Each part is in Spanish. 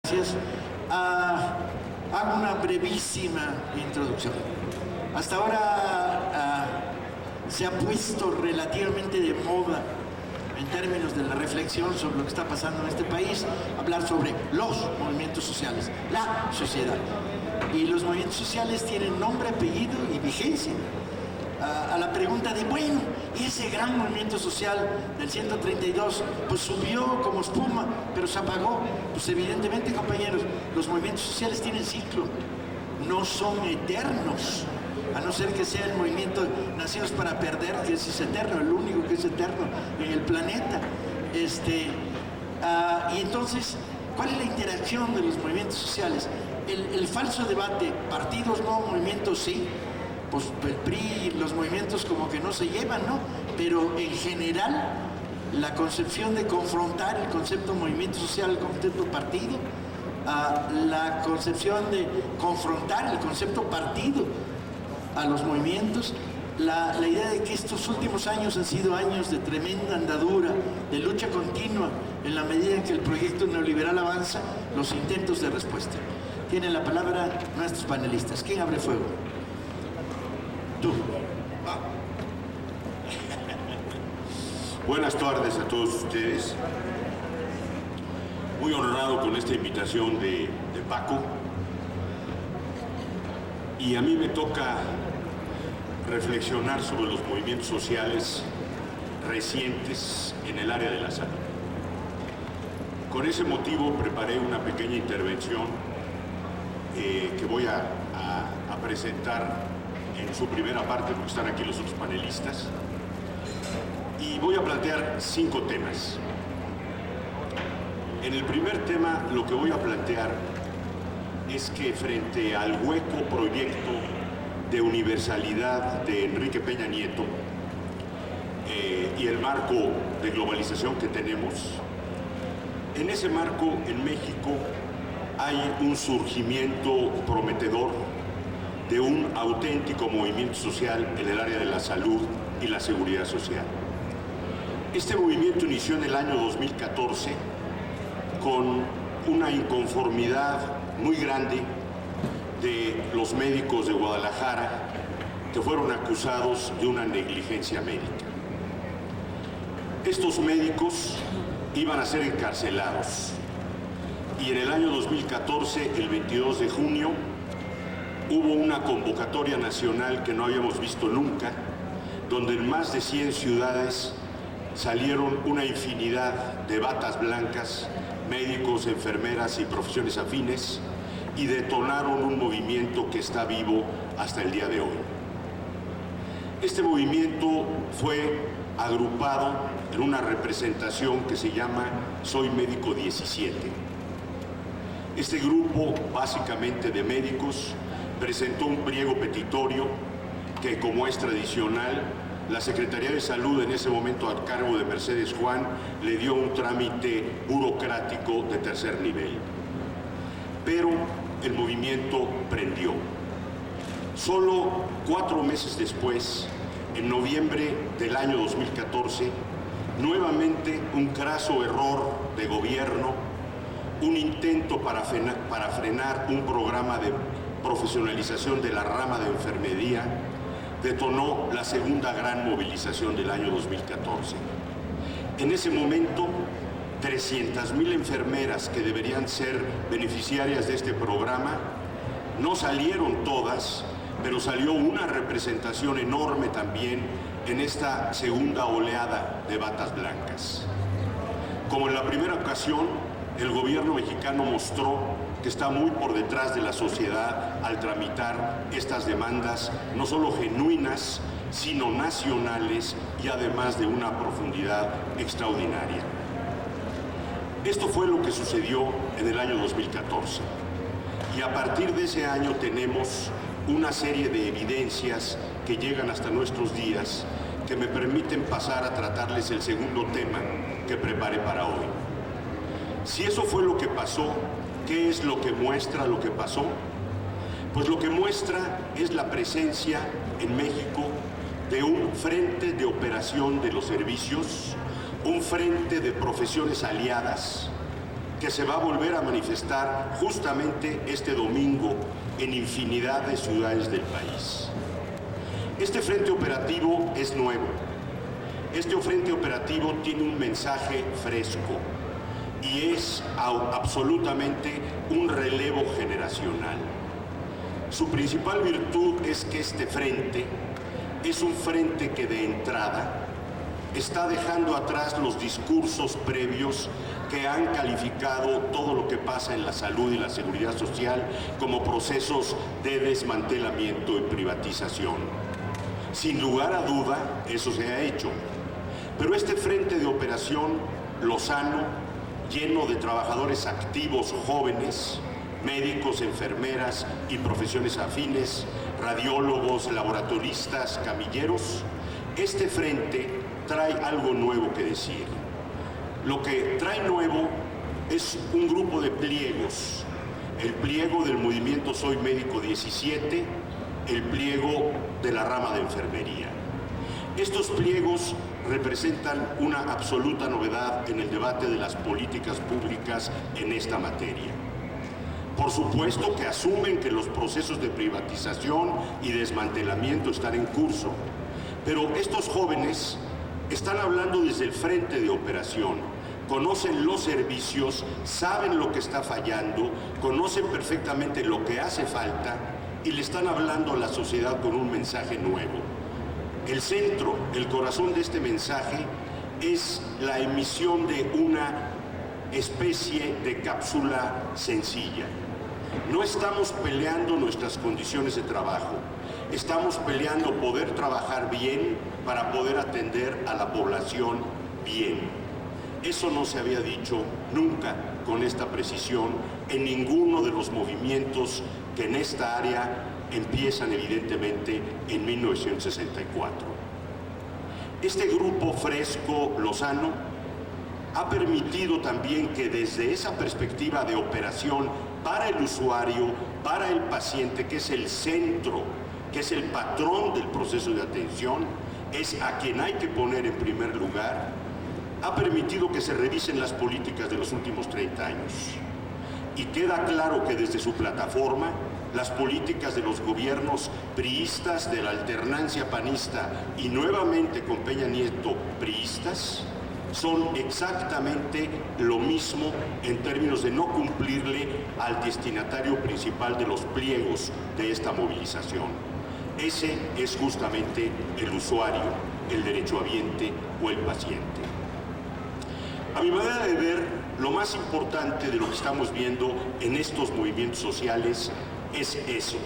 Gracias. Hago una brevísima introducción. Hasta ahora se ha puesto relativamente de moda, en términos de la reflexión sobre lo que está pasando en este país, hablar sobre los movimientos sociales, la sociedad. Y los movimientos sociales tienen nombre, apellido y vigencia. A la pregunta de, bueno, y ese gran movimiento social del 132, pues subió como espuma, pero se apagó. Pues evidentemente, compañeros, los movimientos sociales tienen ciclo, no son eternos, a no ser que sea el movimiento Nacidos para Perder, que es eterno, el único que es eterno en el planeta. Y entonces, ¿cuál es la interacción de los movimientos sociales? El falso debate, partidos no, movimientos sí. Pues el PRI y los movimientos como que no se llevan, ¿no? Pero en general, la concepción de confrontar el concepto movimiento social, el concepto partido, la concepción de confrontar el concepto partido a los movimientos, la idea de que estos últimos años han sido años de tremenda andadura, de lucha continua, en la medida en que el proyecto neoliberal avanza, los intentos de respuesta. Tienen la palabra nuestros panelistas. ¿Quién abre fuego? Tú. Buenas tardes a todos ustedes. Muy honrado con esta invitación de Paco. Y a mí me toca reflexionar sobre los movimientos sociales recientes en el área de la salud. Con ese motivo preparé una pequeña intervención que voy a presentar en su primera parte, porque están aquí los otros panelistas, y voy a plantear 5 temas. En el primer tema, lo que voy a plantear es que frente al hueco proyecto de universalidad de Enrique Peña Nieto y el marco de globalización que tenemos, en ese marco en México hay un surgimiento prometedor de un auténtico movimiento social en el área de la salud y la seguridad social. Este movimiento inició en el año 2014 con una inconformidad muy grande de los médicos de Guadalajara que fueron acusados de una negligencia médica. Estos médicos iban a ser encarcelados y en el año 2014, el 22 de junio, hubo una convocatoria nacional que no habíamos visto nunca, donde en más de 100 ciudades salieron una infinidad de batas blancas, médicos, enfermeras y profesiones afines, y detonaron un movimiento que está vivo hasta el día de hoy. Este movimiento fue agrupado en una representación que se llama Soy Médico 17. Este grupo, básicamente de médicos, presentó un pliego petitorio que, como es tradicional, la Secretaría de Salud, en ese momento a cargo de Mercedes Juan, le dio un trámite burocrático de tercer nivel. Pero el movimiento prendió. Solo 4 meses después, en noviembre del año 2014, nuevamente un craso error de gobierno, un intento para frenar un programa de profesionalización de la rama de enfermería, detonó la segunda gran movilización del año 2014. En ese momento, 300,000 enfermeras que deberían ser beneficiarias de este programa, no salieron todas, pero salió una representación enorme también en esta segunda oleada de batas blancas. Como en la primera ocasión, el gobierno mexicano mostró que está muy por detrás de la sociedad al tramitar estas demandas, no solo genuinas, sino nacionales y además de una profundidad extraordinaria. Esto fue lo que sucedió en el año 2014. Y a partir de ese año tenemos una serie de evidencias que llegan hasta nuestros días que me permiten pasar a tratarles el segundo tema que preparé para hoy. Si eso fue lo que pasó, ¿qué es lo que muestra lo que pasó? Pues lo que muestra es la presencia en México de un frente de operación de los servicios, un frente de profesiones aliadas que se va a volver a manifestar justamente este domingo en infinidad de ciudades del país. Este frente operativo es nuevo. Este frente operativo tiene un mensaje fresco y es absolutamente un relevo generacional. Su principal virtud es que este frente es un frente que de entrada está dejando atrás los discursos previos que han calificado todo lo que pasa en la salud y la seguridad social como procesos de desmantelamiento y privatización. Sin lugar a duda, eso se ha hecho. Pero este frente de operación Lozano, lleno de trabajadores activos jóvenes, médicos, enfermeras y profesiones afines, radiólogos, laboratoristas, camilleros, este frente trae algo nuevo que decir. Lo que trae nuevo es un grupo de pliegos. El pliego del movimiento Soy Médico 17, el pliego de la rama de enfermería. Estos pliegos representan una absoluta novedad en el debate de las políticas públicas en esta materia. Por supuesto que asumen que los procesos de privatización y desmantelamiento están en curso, pero estos jóvenes están hablando desde el frente de operación, conocen los servicios, saben lo que está fallando, conocen perfectamente lo que hace falta y le están hablando a la sociedad con un mensaje nuevo. El centro, el corazón de este mensaje es la emisión de una especie de cápsula sencilla. No estamos peleando nuestras condiciones de trabajo, estamos peleando poder trabajar bien para poder atender a la población bien. Eso no se había dicho nunca con esta precisión en ninguno de los movimientos que en esta área empiezan evidentemente en 1964. Este grupo fresco Lozano ha permitido también que desde esa perspectiva de operación para el usuario, para el paciente, que es el centro, que es el patrón del proceso de atención, es a quien hay que poner en primer lugar, ha permitido que se revisen las políticas de los últimos 30 años. Y queda claro que desde su plataforma, las políticas de los gobiernos priistas, de la alternancia panista y nuevamente con Peña Nieto priistas, son exactamente lo mismo en términos de no cumplirle al destinatario principal de los pliegos de esta movilización. Ese es justamente el usuario, el derechohabiente o el paciente. A mi manera de ver, lo más importante de lo que estamos viendo en estos movimientos sociales es eso.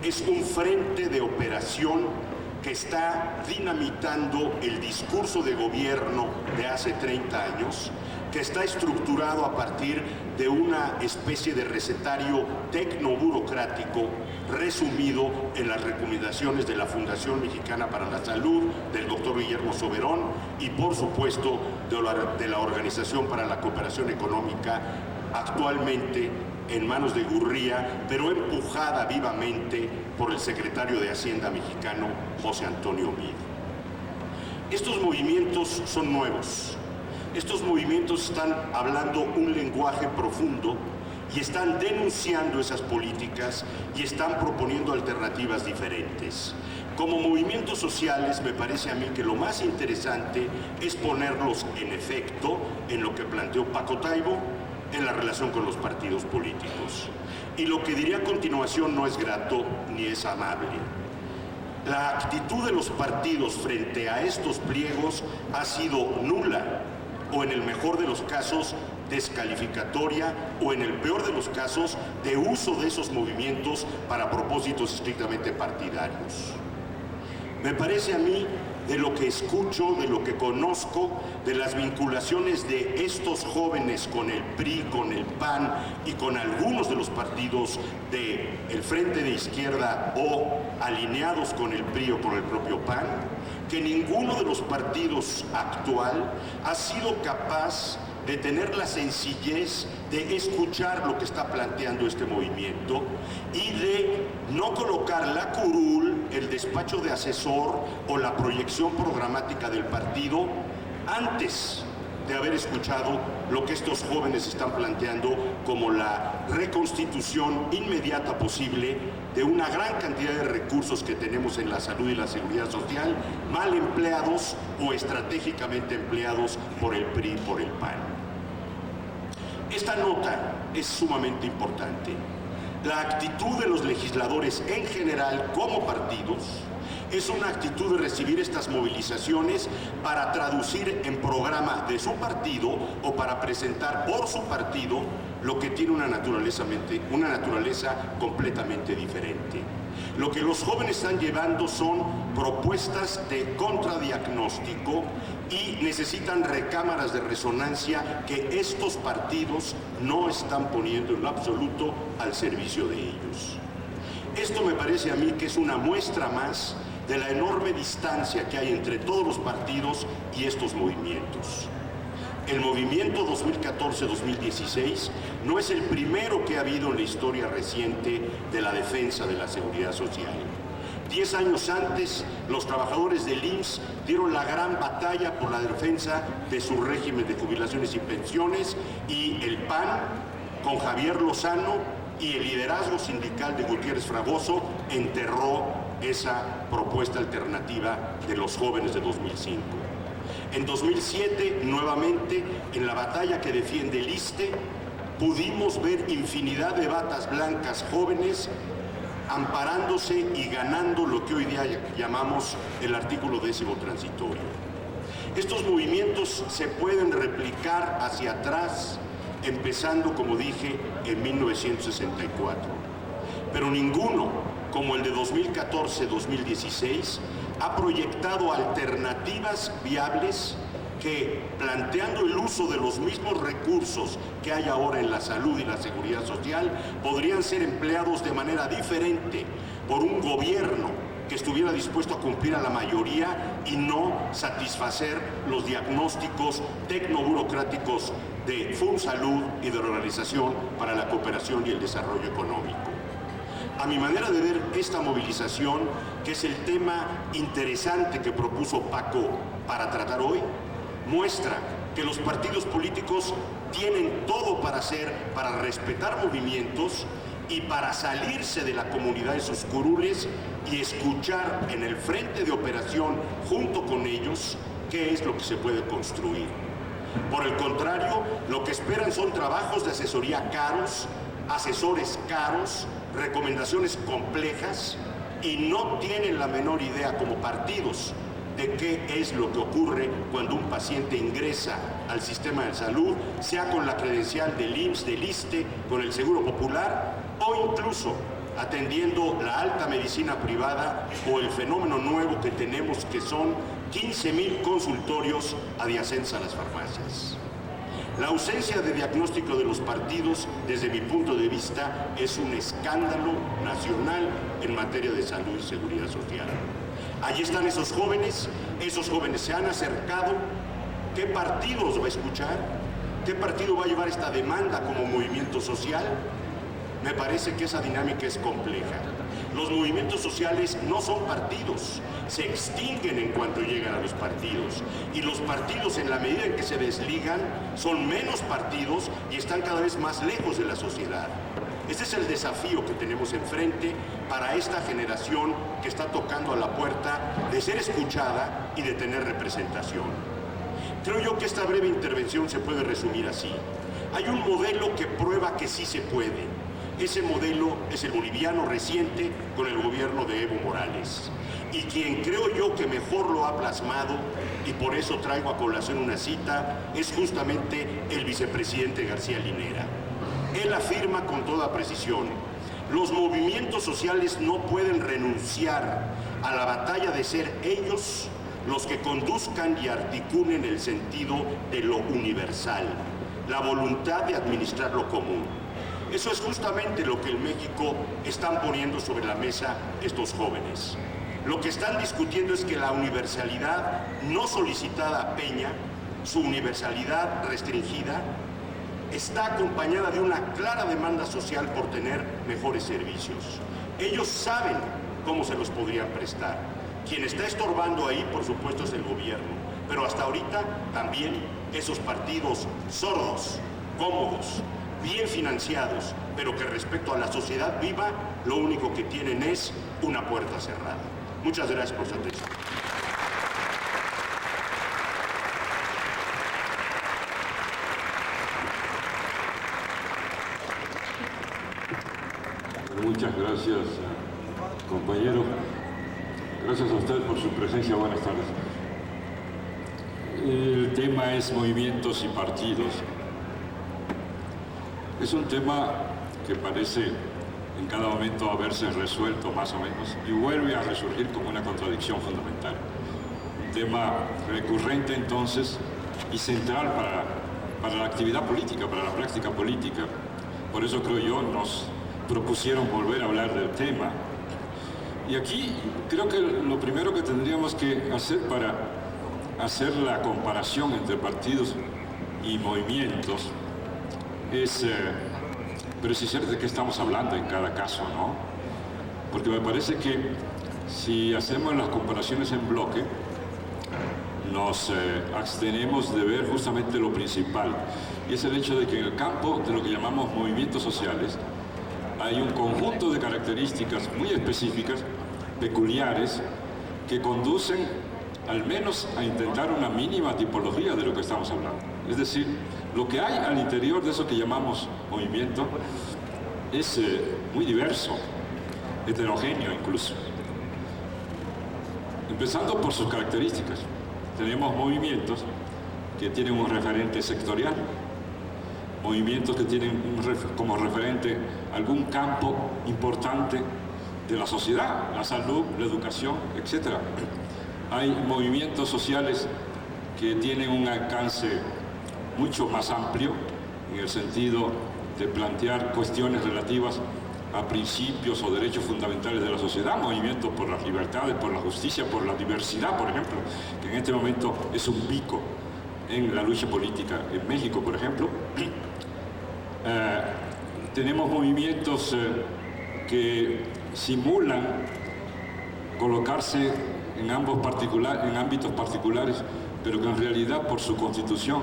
Es un frente de operación que está dinamitando el discurso de gobierno de hace 30 años, que está estructurado a partir de una especie de recetario tecnoburocrático resumido en las recomendaciones de la Fundación Mexicana para la Salud, del doctor Guillermo Soberón y por supuesto de la Organización para la Cooperación Económica, actualmente en manos de Gurría, pero empujada vivamente por el secretario de Hacienda mexicano, José Antonio Meade. Estos movimientos son nuevos. Estos movimientos están hablando un lenguaje profundo y están denunciando esas políticas y están proponiendo alternativas diferentes. Como movimientos sociales, me parece a mí que lo más interesante es ponerlos en efecto en lo que planteó Paco Taibo, en la relación con los partidos políticos. Y lo que diré a continuación no es grato ni es amable. La actitud de los partidos frente a estos pliegos ha sido nula, o en el mejor de los casos, descalificatoria, o en el peor de los casos, de uso de esos movimientos para propósitos estrictamente partidarios. Me parece a mí, de lo que escucho, de lo que conozco, de las vinculaciones de estos jóvenes con el PRI, con el PAN y con algunos de los partidos del Frente de Izquierda o alineados con el PRI o con el propio PAN, que ninguno de los partidos actual ha sido capaz de tener la sencillez de escuchar lo que está planteando este movimiento y de no colocar la curul, el despacho de asesor o la proyección programática del partido antes de haber escuchado lo que estos jóvenes están planteando como la reconstitución inmediata posible de una gran cantidad de recursos que tenemos en la salud y la seguridad social, mal empleados o estratégicamente empleados por el PRI y por el PAN. Esta nota es sumamente importante. La actitud de los legisladores en general como partidos es una actitud de recibir estas movilizaciones para traducir en programa de su partido o para presentar por su partido lo que tiene una naturaleza completamente diferente. Lo que los jóvenes están llevando son propuestas de contradiagnóstico y necesitan recámaras de resonancia que estos partidos no están poniendo en lo absoluto al servicio de ellos. Esto me parece a mí que es una muestra más de la enorme distancia que hay entre todos los partidos y estos movimientos. El movimiento 2014-2016 no es el primero que ha habido en la historia reciente de la defensa de la seguridad social. 10 años antes, los trabajadores del IMSS dieron la gran batalla por la defensa de su régimen de jubilaciones y pensiones, y el PAN, con Javier Lozano y el liderazgo sindical de Gutiérrez Fragoso, enterró esa propuesta alternativa de los jóvenes de 2005. En 2007, nuevamente, en la batalla que defiende el ISSSTE, pudimos ver infinidad de batas blancas jóvenes amparándose y ganando lo que hoy día llamamos el artículo 10º transitorio. Estos movimientos se pueden replicar hacia atrás, empezando, como dije, en 1964, pero ninguno, como el de 2014-2016, ha proyectado alternativas viables que, planteando el uso de los mismos recursos que hay ahora en la salud y la seguridad social, podrían ser empleados de manera diferente por un gobierno que estuviera dispuesto a cumplir a la mayoría y no satisfacer los diagnósticos tecnoburocráticos de FunSalud y de la Organización para la Cooperación y el Desarrollo Económico. A mi manera de ver, esta movilización, que es el tema interesante que propuso Paco para tratar hoy, muestra que los partidos políticos tienen todo para respetar movimientos y para salirse de la comunidad de sus curules y escuchar en el frente de operación junto con ellos qué es lo que se puede construir. Por el contrario, lo que esperan son trabajos de asesoría caros, asesores caros, recomendaciones complejas, y no tienen la menor idea como partidos de qué es lo que ocurre cuando un paciente ingresa al sistema de salud, sea con la credencial del IMSS, del ISSSTE, con el Seguro Popular, o incluso atendiendo la alta medicina privada o el fenómeno nuevo que tenemos, que son 15,000 consultorios adyacentes a las farmacias. La ausencia de diagnóstico de los partidos, desde mi punto de vista, es un escándalo nacional en materia de salud y seguridad social. Allí están esos jóvenes se han acercado. ¿Qué partido los va a escuchar? ¿Qué partido va a llevar esta demanda como movimiento social? Me parece que esa dinámica es compleja. Los movimientos sociales no son partidos, se extinguen en cuanto llegan a los partidos, y los partidos, en la medida en que se desligan, son menos partidos y están cada vez más lejos de la sociedad. Este es el desafío que tenemos enfrente para esta generación que está tocando a la puerta de ser escuchada y de tener representación. Creo yo que esta breve intervención se puede resumir así. Hay un modelo que prueba que sí se puede. Ese modelo es el boliviano reciente con el gobierno de Evo Morales. Y quien creo yo que mejor lo ha plasmado, y por eso traigo a colación una cita, es justamente el vicepresidente García Linera. Él afirma con toda precisión: los movimientos sociales no pueden renunciar a la batalla de ser ellos los que conduzcan y articulen el sentido de lo universal, la voluntad de administrar lo común. Eso es justamente lo que en México están poniendo sobre la mesa estos jóvenes. Lo que están discutiendo es que la universalidad no solicitada a Peña, su universalidad restringida, está acompañada de una clara demanda social por tener mejores servicios. Ellos saben cómo se los podrían prestar. Quien está estorbando ahí, por supuesto, es el gobierno. Pero hasta ahorita también esos partidos sordos, cómodos, bien financiados, pero que respecto a la sociedad viva, lo único que tienen es una puerta cerrada. Muchas gracias por su atención. Muchas gracias, compañero. Gracias a usted por su presencia. Buenas tardes. El tema es movimientos y partidos. Es un tema que parece en cada momento haberse resuelto más o menos y vuelve a resurgir como una contradicción fundamental. Un tema recurrente entonces y central para la actividad política, para la práctica política. Por eso creo yo nos propusieron volver a hablar del tema. Y aquí creo que lo primero que tendríamos que hacer para hacer la comparación entre partidos y movimientos es precisar de qué estamos hablando en cada caso, ¿no? Porque me parece que si hacemos las comparaciones en bloque, nos abstenemos de ver justamente lo principal, y es el hecho de que en el campo de lo que llamamos movimientos sociales hay un conjunto de características muy específicas, peculiares, que conducen al menos a intentar una mínima tipología de lo que estamos hablando. Es decir, lo que hay al interior de eso que llamamos movimiento es muy diverso, heterogéneo incluso. Empezando por sus características. Tenemos movimientos que tienen un referente sectorial, movimientos que tienen como referente algún campo importante de la sociedad, la salud, la educación, etc. Hay movimientos sociales que tienen un alcance mucho más amplio en el sentido de plantear cuestiones relativas a principios o derechos fundamentales de la sociedad, movimientos por las libertades, por la justicia, por la diversidad, por ejemplo, que en este momento es un pico en la lucha política en México, por ejemplo. Tenemos movimientos que simulan colocarse en ámbitos particulares, pero que en realidad por su constitución,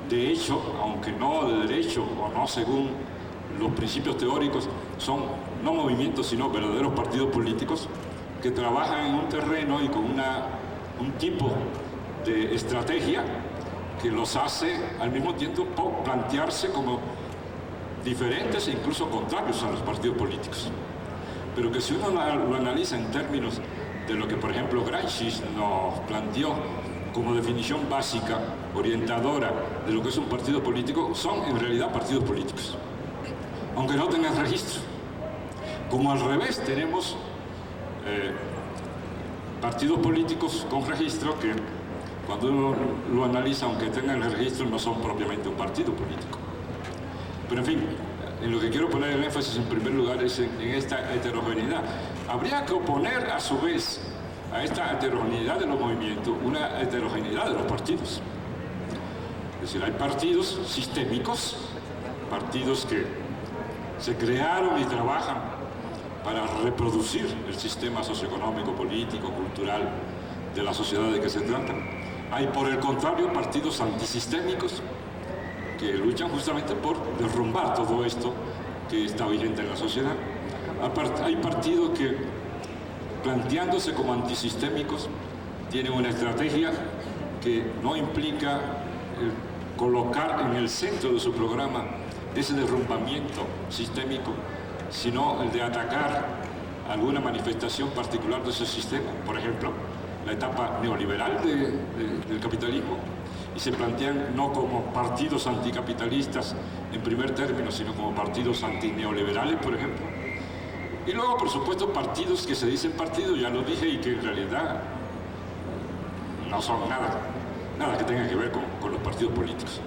de hecho, aunque no de derecho o no según los principios teóricos, son no movimientos sino verdaderos partidos políticos que trabajan en un terreno y con un tipo de estrategia que los hace al mismo tiempo plantearse como diferentes e incluso contrarios a los partidos políticos. Pero que si uno lo analiza en términos de lo que, por ejemplo, Gramsci nos planteó como definición básica, orientadora de lo que es un partido político, son en realidad partidos políticos, aunque no tengan registro. Como al revés tenemos partidos políticos con registro que cuando uno lo analiza, aunque tengan el registro, no son propiamente un partido político. Pero en fin, en lo que quiero poner el énfasis en primer lugar es en esta heterogeneidad. Habría que oponer a su vez a esta heterogeneidad de los movimientos una heterogeneidad de los partidos. Es decir, hay partidos sistémicos, partidos que se crearon y trabajan para reproducir el sistema socioeconómico, político, cultural de la sociedad de que se trata. Hay, por el contrario, partidos antisistémicos que luchan justamente por derrumbar todo esto que está vigente en la sociedad. Hay partidos que, planteándose como antisistémicos, tienen una estrategia que no implica colocar en el centro de su programa ese derrumbamiento sistémico, sino el de atacar alguna manifestación particular de ese sistema. Por ejemplo, la etapa neoliberal del capitalismo, y se plantean no como partidos anticapitalistas en primer término, sino como partidos antineoliberales, por ejemplo. Y luego, por supuesto, partidos que se dicen partidos, ya lo dije, y que en realidad no son nada que tenga que ver con los partidos políticos.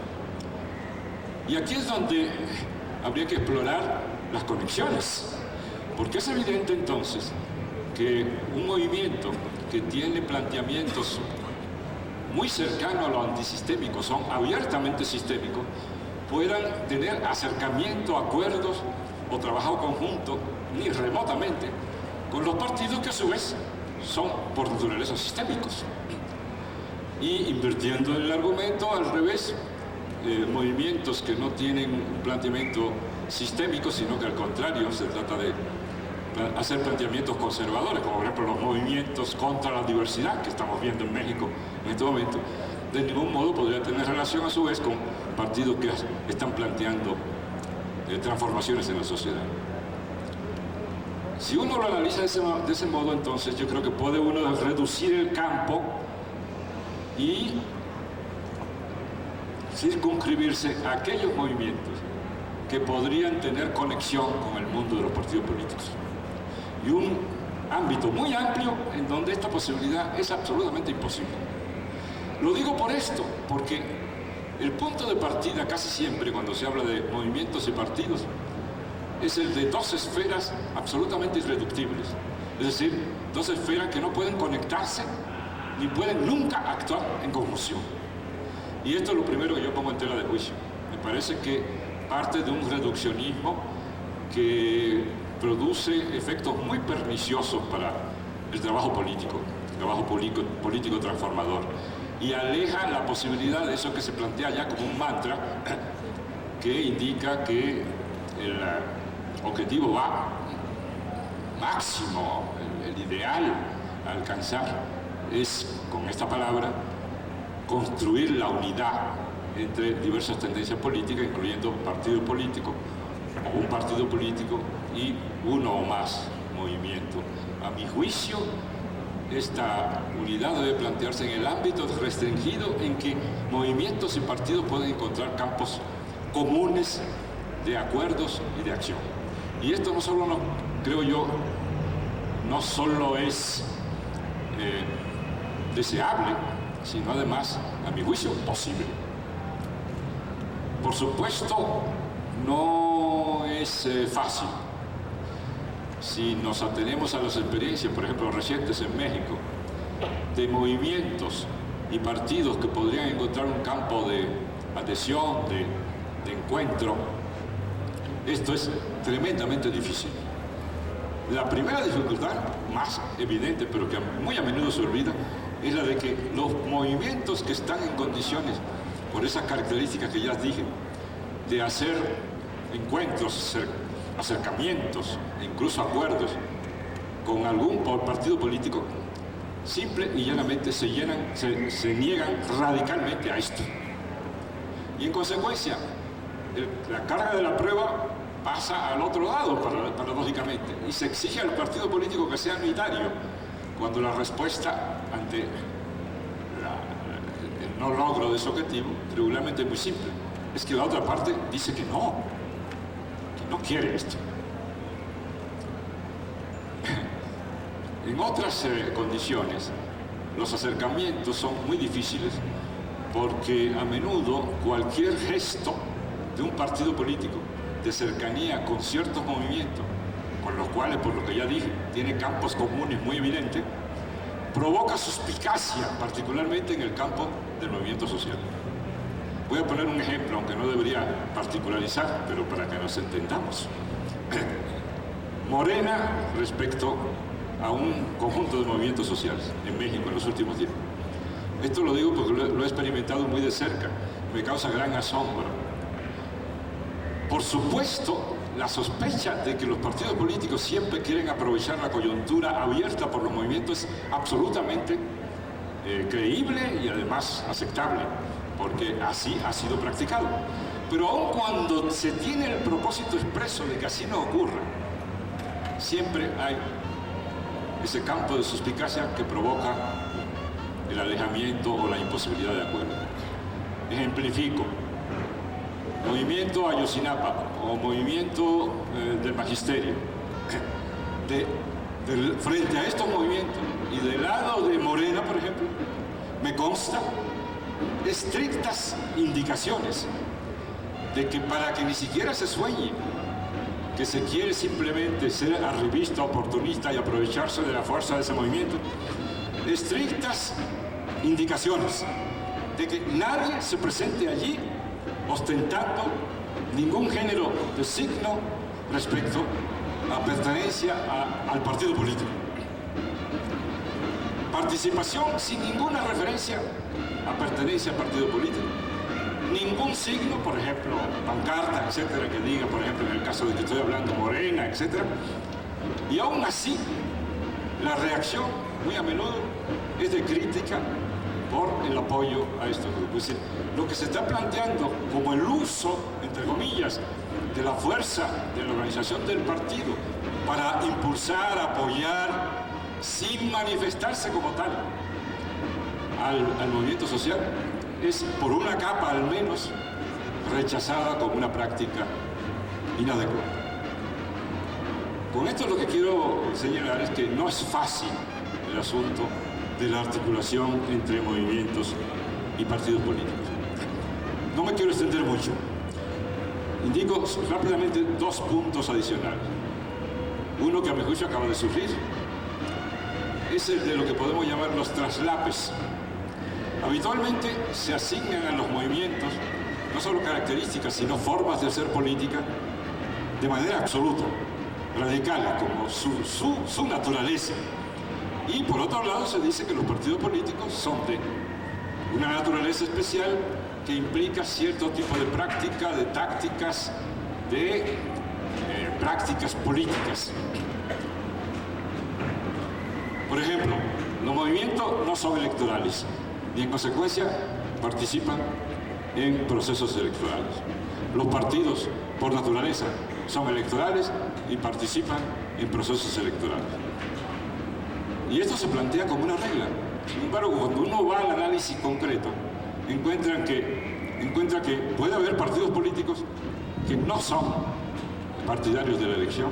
Y aquí es donde habría que explorar las conexiones, porque es evidente entonces que un movimiento que tiene planteamientos muy cercanos a lo antisistémico, son abiertamente sistémicos, puedan tener acercamiento, acuerdos o trabajo conjunto, ni remotamente, con los partidos que a su vez son por naturaleza sistémicos. y invirtiendo el argumento al revés, movimientos que no tienen un planteamiento sistémico, sino que al contrario se trata de hacer planteamientos conservadores, como por ejemplo los movimientos contra la diversidad que estamos viendo en México en este momento, de ningún modo podría tener relación a su vez con partidos que están planteando transformaciones en la sociedad. Si uno lo analiza de ese modo, entonces yo creo que puede uno reducir el campo y circunscribirse a aquellos movimientos que podrían tener conexión con el mundo de los partidos políticos. Y un ámbito muy amplio en donde esta posibilidad es absolutamente imposible. Lo digo por esto, porque el punto de partida casi siempre cuando se habla de movimientos y partidos es el de dos esferas absolutamente irreductibles. Es decir, dos esferas que no pueden conectarse ni pueden nunca actuar en conjunción. Y esto es lo primero que yo pongo en tela de juicio. Me parece que parte de un reduccionismo que produce efectos muy perniciosos para el trabajo político transformador, y aleja la posibilidad de eso que se plantea ya como un mantra que indica que el objetivo máximo, el ideal a alcanzar es, con esta palabra, construir la unidad entre diversas tendencias políticas, incluyendo partidos políticos, o un partido político y uno o más movimientos. A mi juicio, esta unidad debe plantearse en el ámbito restringido en que movimientos y partidos pueden encontrar campos comunes de acuerdos y de acción. Y esto no solo, creo yo, no solo es deseable, sino además, a mi juicio, posible. Por supuesto, no es fácil. Si nos atenemos a las experiencias, por ejemplo, recientes en México, de movimientos y partidos que podrían encontrar un campo de adhesión, de encuentro, esto es tremendamente difícil. La primera dificultad, más evidente, pero que muy a menudo se olvida, es la de que los movimientos que están en condiciones, por esas características que ya dije, de hacer encuentros, acercamientos, e incluso acuerdos con algún partido político, simple y llanamente se niegan radicalmente a esto. Y en consecuencia, la carga de la prueba pasa al otro lado, paradójicamente, y se exige al partido político que sea unitario, cuando la respuesta ante el no logro de ese objetivo, regularmente es muy simple. Es que la otra parte dice que no quiere esto. En otras condiciones, los acercamientos son muy difíciles porque a menudo cualquier gesto de un partido político de cercanía con ciertos movimientos, con los cuales, por lo que ya dije, tiene campos comunes muy evidentes, provoca suspicacia, particularmente en el campo del movimiento social. Voy a poner un ejemplo, aunque no debería particularizar, pero para que nos entendamos. Morena respecto a un conjunto de movimientos sociales en México en los últimos tiempos. Esto lo digo porque lo he experimentado muy de cerca, me causa gran asombro. Por supuesto, la sospecha de que los partidos políticos siempre quieren aprovechar la coyuntura abierta por los movimientos es absolutamente creíble y además aceptable, porque así ha sido practicado. Pero aun cuando se tiene el propósito expreso de que así no ocurra, siempre hay ese campo de suspicacia que provoca el alejamiento o la imposibilidad de acuerdo. Ejemplifico. Movimiento Ayotzinapa o movimiento del magisterio. Frente a estos movimientos y del lado de Morena, por ejemplo, me consta estrictas indicaciones de que para que ni siquiera se sueñe que se quiere simplemente ser arribista, oportunista y aprovecharse de la fuerza de ese movimiento, estrictas indicaciones de que nadie se presente allí ostentando ningún género de signo respecto a pertenencia al partido político. Participación sin ninguna referencia a pertenencia a partido político. Ningún signo, por ejemplo, pancarta, etcétera, que diga, por ejemplo, en el caso de que estoy hablando, Morena, etcétera. Y aún así, la reacción, muy a menudo, es de crítica por el apoyo a estos grupos. Es decir, lo que se está planteando como el uso, entre comillas, de la fuerza de la organización del partido para impulsar, apoyar, sin manifestarse como tal, al movimiento social, es por una capa al menos rechazada como una práctica inadecuada. Con esto lo que quiero señalar es que no es fácil el asunto de la articulación entre movimientos y partidos políticos. No me quiero extender mucho. Indico rápidamente dos puntos adicionales. Uno que a mi juicio acaba de surgir es el de lo que podemos llamar los traslapes. Habitualmente se asignan a los movimientos no solo características, sino formas de hacer política de manera absoluta, radicales, como su naturaleza. Y por otro lado se dice que los partidos políticos son de una naturaleza especial que implica cierto tipo de práctica, de tácticas, de prácticas políticas. Por ejemplo, los movimientos no son electorales y en consecuencia participan en procesos electorales. Los partidos, por naturaleza, son electorales y participan en procesos electorales. Y esto se plantea como una regla. Sin embargo, cuando uno va al análisis concreto, encuentra que puede haber partidos políticos que no son partidarios de la elección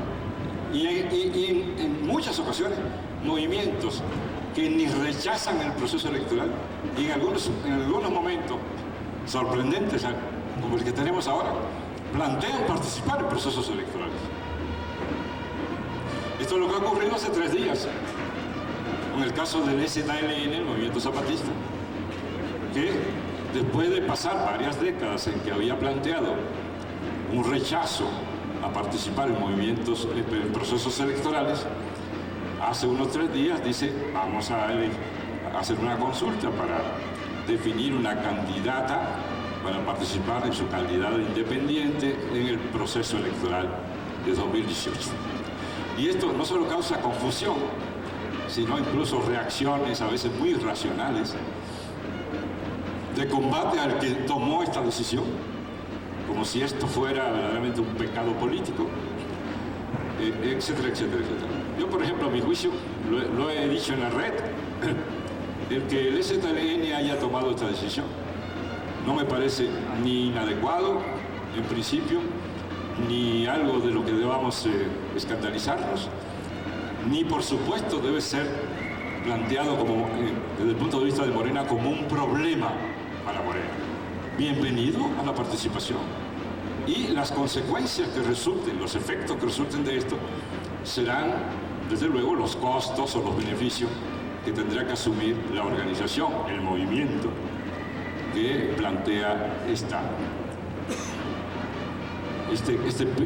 y en muchas ocasiones movimientos que ni rechazan el proceso electoral y en algunos momentos sorprendentes como el que tenemos ahora, plantean participar en procesos electorales. Esto es lo que ha ocurrido hace 3 días con el caso del ZLN, el movimiento zapatista, que después de pasar varias décadas en que había planteado un rechazo a participar en movimientos, en procesos electorales, hace unos 3 días dice, vamos a hacer una consulta para definir una candidata para participar en su candidato independiente en el proceso electoral de 2018. Y esto no solo causa confusión, sino incluso reacciones a veces muy irracionales de combate al que tomó esta decisión, como si esto fuera verdaderamente un pecado político, etcétera, etcétera, etcétera. Yo, por ejemplo, a mi juicio, lo he dicho en la red, el que el ZLN haya tomado esta decisión no me parece ni inadecuado, en principio, ni algo de lo que debamos escandalizarnos, ni por supuesto debe ser planteado como, desde el punto de vista de Morena, como un problema para Morena. Bienvenido a la participación. Y las consecuencias que resulten, los efectos que resulten de esto, serán, desde luego, los costos o los beneficios que tendrá que asumir la organización, el movimiento que plantea esta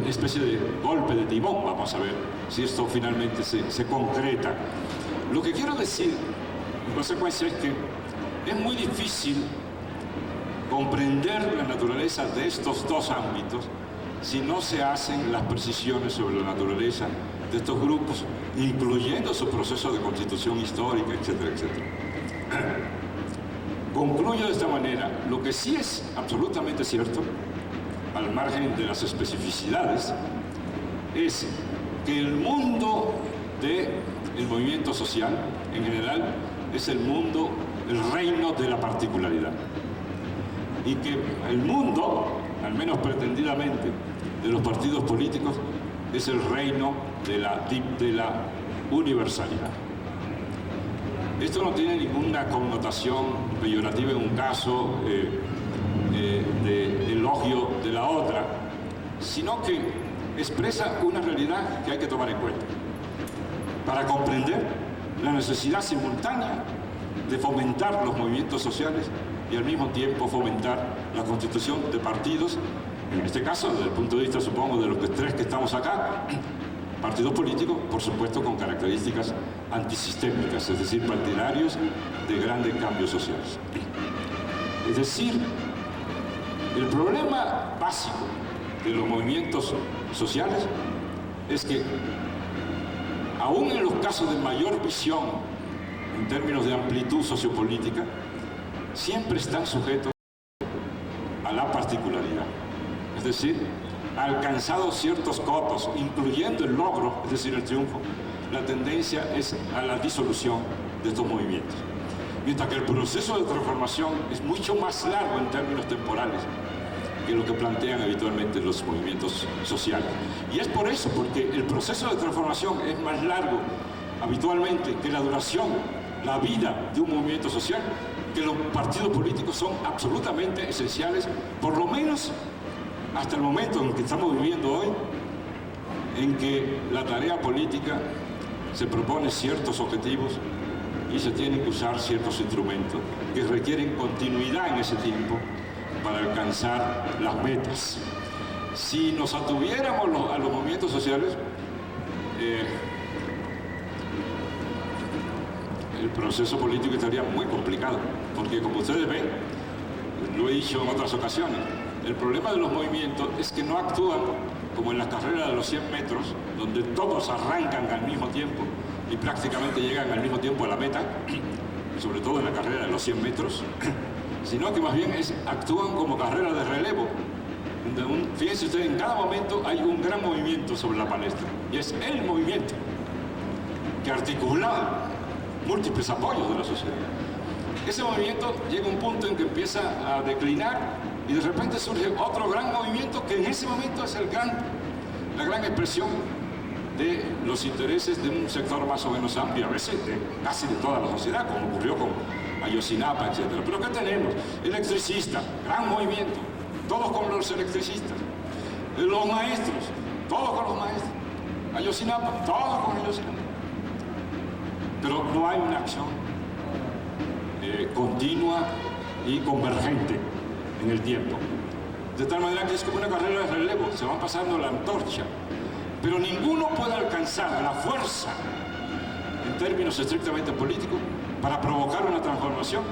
especie de golpe de timón. Vamos a ver si esto finalmente se concreta. Lo que quiero decir, en consecuencia, es que es muy difícil comprender la naturaleza de estos dos ámbitos si no se hacen las precisiones sobre la naturaleza de estos grupos, incluyendo su proceso de constitución histórica, etcétera, etcétera. Concluyo de esta manera. Lo que sí es absolutamente cierto, al margen de las especificidades, es que el mundo del movimiento social, en general, es el reino de la particularidad. Y que el mundo, al menos pretendidamente, de los partidos políticos, es el reino de la universalidad. Esto no tiene ninguna connotación peyorativa en un caso de elogio de la otra, sino que expresa una realidad que hay que tomar en cuenta para comprender la necesidad simultánea de fomentar los movimientos sociales y al mismo tiempo fomentar la constitución de partidos, en este caso, desde el punto de vista, supongo, de los 3 que estamos acá, Partido político, por supuesto, con características antisistémicas, es decir, partidarios de grandes cambios sociales. Es decir, el problema básico de los movimientos sociales es que, aún en los casos de mayor visión en términos de amplitud sociopolítica, siempre están sujetos a la particularidad. Es decir, alcanzados ciertos cotos, incluyendo el logro, es decir, el triunfo, la tendencia es a la disolución de estos movimientos. Mientras que el proceso de transformación es mucho más largo en términos temporales que lo que plantean habitualmente los movimientos sociales. Y es por eso, porque el proceso de transformación es más largo habitualmente que la duración, la vida de un movimiento social, que los partidos políticos son absolutamente esenciales, por lo menos hasta el momento en el que estamos viviendo hoy, en que la tarea política se propone ciertos objetivos y se tienen que usar ciertos instrumentos que requieren continuidad en ese tiempo para alcanzar las metas. Si nos atuviéramos a los movimientos sociales, el proceso político estaría muy complicado, porque como ustedes ven, lo he dicho en otras ocasiones, el problema de los movimientos es que no actúan como en la carrera de los 100 metros, donde todos arrancan al mismo tiempo y prácticamente llegan al mismo tiempo a la meta, sobre todo en la carrera de los 100 metros, sino que más bien actúan como carrera de relevo. Fíjense ustedes, en cada momento hay un gran movimiento sobre la palestra, y es el movimiento que articula múltiples apoyos de la sociedad. Ese movimiento llega a un punto en que empieza a declinar y de repente surge otro gran movimiento que en ese momento es la gran expresión de los intereses de un sector más o menos amplio, a veces casi de toda la sociedad, como ocurrió con Ayotzinapa, etc. Pero ¿qué tenemos? Electricistas, gran movimiento, todos con los electricistas. Los maestros, todos con los maestros. Ayotzinapa, todos con Ayotzinapa. Pero no hay una acción continua y convergente en el tiempo. De tal manera que es como una carrera de relevo, se van pasando la antorcha, pero ninguno puede alcanzar la fuerza, en términos estrictamente políticos, para provocar una transformación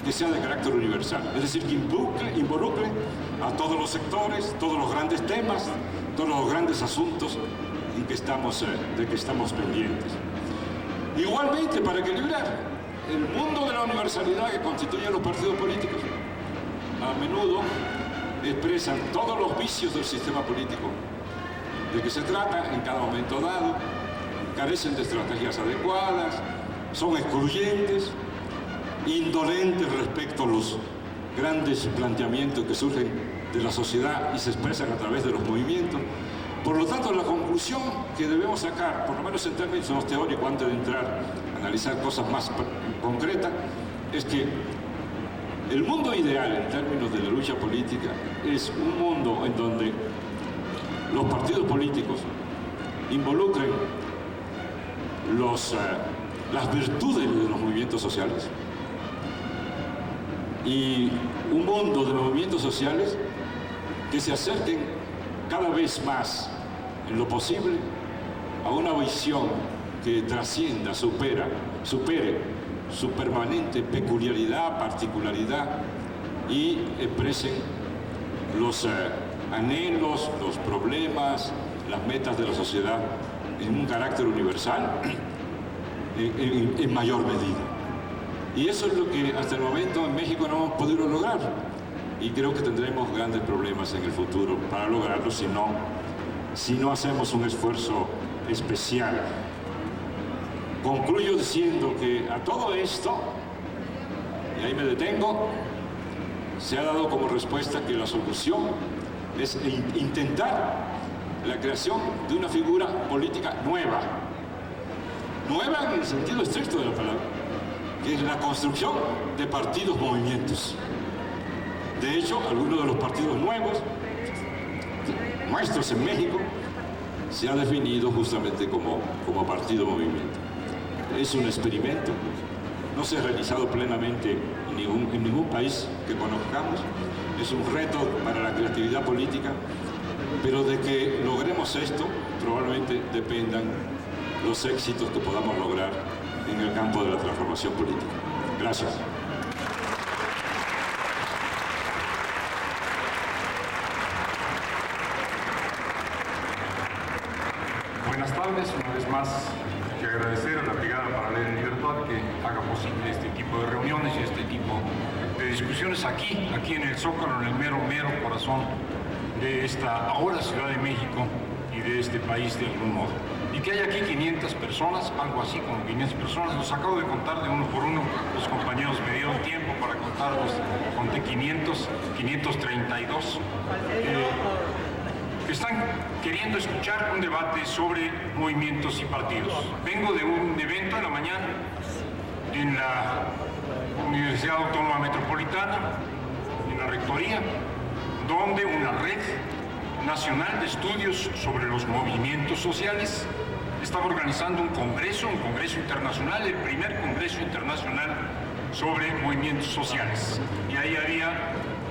que sea de carácter universal, es decir, que involucre a todos los sectores, todos los grandes temas, todos los grandes asuntos de que estamos pendientes. Igualmente, para equilibrar, el mundo de la universalidad que constituye los partidos políticos a menudo expresan todos los vicios del sistema político de que se trata en cada momento dado, carecen de estrategias adecuadas, son excluyentes, indolentes respecto a los grandes planteamientos que surgen de la sociedad y se expresan a través de los movimientos. Por lo tanto, la conclusión que debemos sacar, por lo menos en términos teóricos, antes de entrar a analizar cosas más concretas, es que el mundo ideal en términos de la lucha política es un mundo en donde los partidos políticos involucren las virtudes de los movimientos sociales y un mundo de movimientos sociales que se acerquen cada vez más en lo posible a una visión que trascienda, supere su permanente peculiaridad, particularidad y expresen los anhelos, los problemas, las metas de la sociedad en un carácter universal en mayor medida. Y eso es lo que hasta el momento en México no hemos podido lograr. Y creo que tendremos grandes problemas en el futuro para lograrlo si no hacemos un esfuerzo especial. Concluyo diciendo que a todo esto, y ahí me detengo, se ha dado como respuesta que la solución es intentar la creación de una figura política nueva. Nueva en el sentido estricto de la palabra, que es la construcción de partidos-movimientos. De hecho, algunos de los partidos nuevos, nuestros en México, se ha definido justamente como partido-movimiento. Es un experimento, no se ha realizado plenamente en ningún país que conozcamos, es un reto para la creatividad política Pero de que logremos esto, probablemente dependan los éxitos que podamos lograr en el campo de la transformación política. Gracias. Buenas tardes, una vez más hay que agradecer a la Brigada Paralela en Libertad que haga posible este tipo de reuniones y este tipo de discusiones aquí en el Zócalo, en el mero corazón de esta ahora Ciudad de México y de este país de algún modo. Y que hay aquí 500 personas, algo así como 500 personas, los acabo de contar de uno por uno, los compañeros me dieron tiempo para contarlos, conté 532, que están queriendo escuchar un debate sobre movimientos y partidos. Vengo de un evento en la mañana en la Universidad Autónoma Metropolitana, en la Rectoría, donde una red nacional de estudios sobre los movimientos sociales estaba organizando un congreso internacional, el primer congreso internacional sobre movimientos sociales. Y ahí había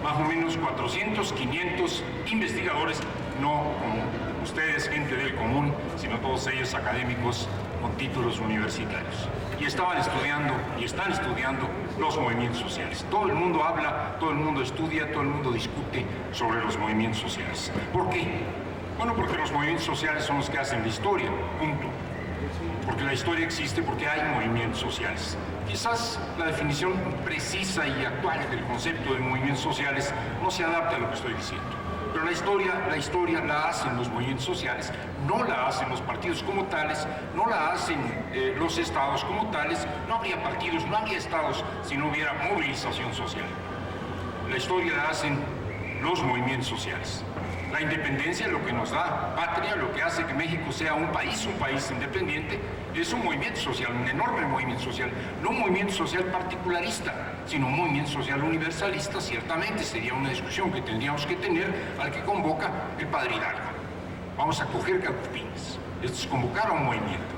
más o menos 400, 500 investigadores, no como ustedes, gente del común, sino todos ellos académicos con títulos universitarios. Y estaban estudiando, y están estudiando los movimientos sociales. Todo el mundo habla, todo el mundo estudia, todo el mundo discute sobre los movimientos sociales. ¿Por qué? Bueno, porque los movimientos sociales son los que hacen la historia, punto. Porque la historia existe porque hay movimientos sociales. Quizás la definición precisa y actual del concepto de movimientos sociales no se adapta a lo que estoy diciendo. Pero la historia la hacen los movimientos sociales, no la hacen los partidos como tales, no la hacen los estados como tales. No habría partidos, no habría estados si no hubiera movilización social. La historia la hacen los movimientos sociales. La independencia, lo que nos da patria, lo que hace que México sea un país independiente, es un movimiento social, un enorme movimiento social, no un movimiento social particularista, sino un movimiento social universalista. Ciertamente sería una discusión que tendríamos que tener al que convoca el padre Hidalgo. Vamos a coger calcupines. Esto es convocar a un movimiento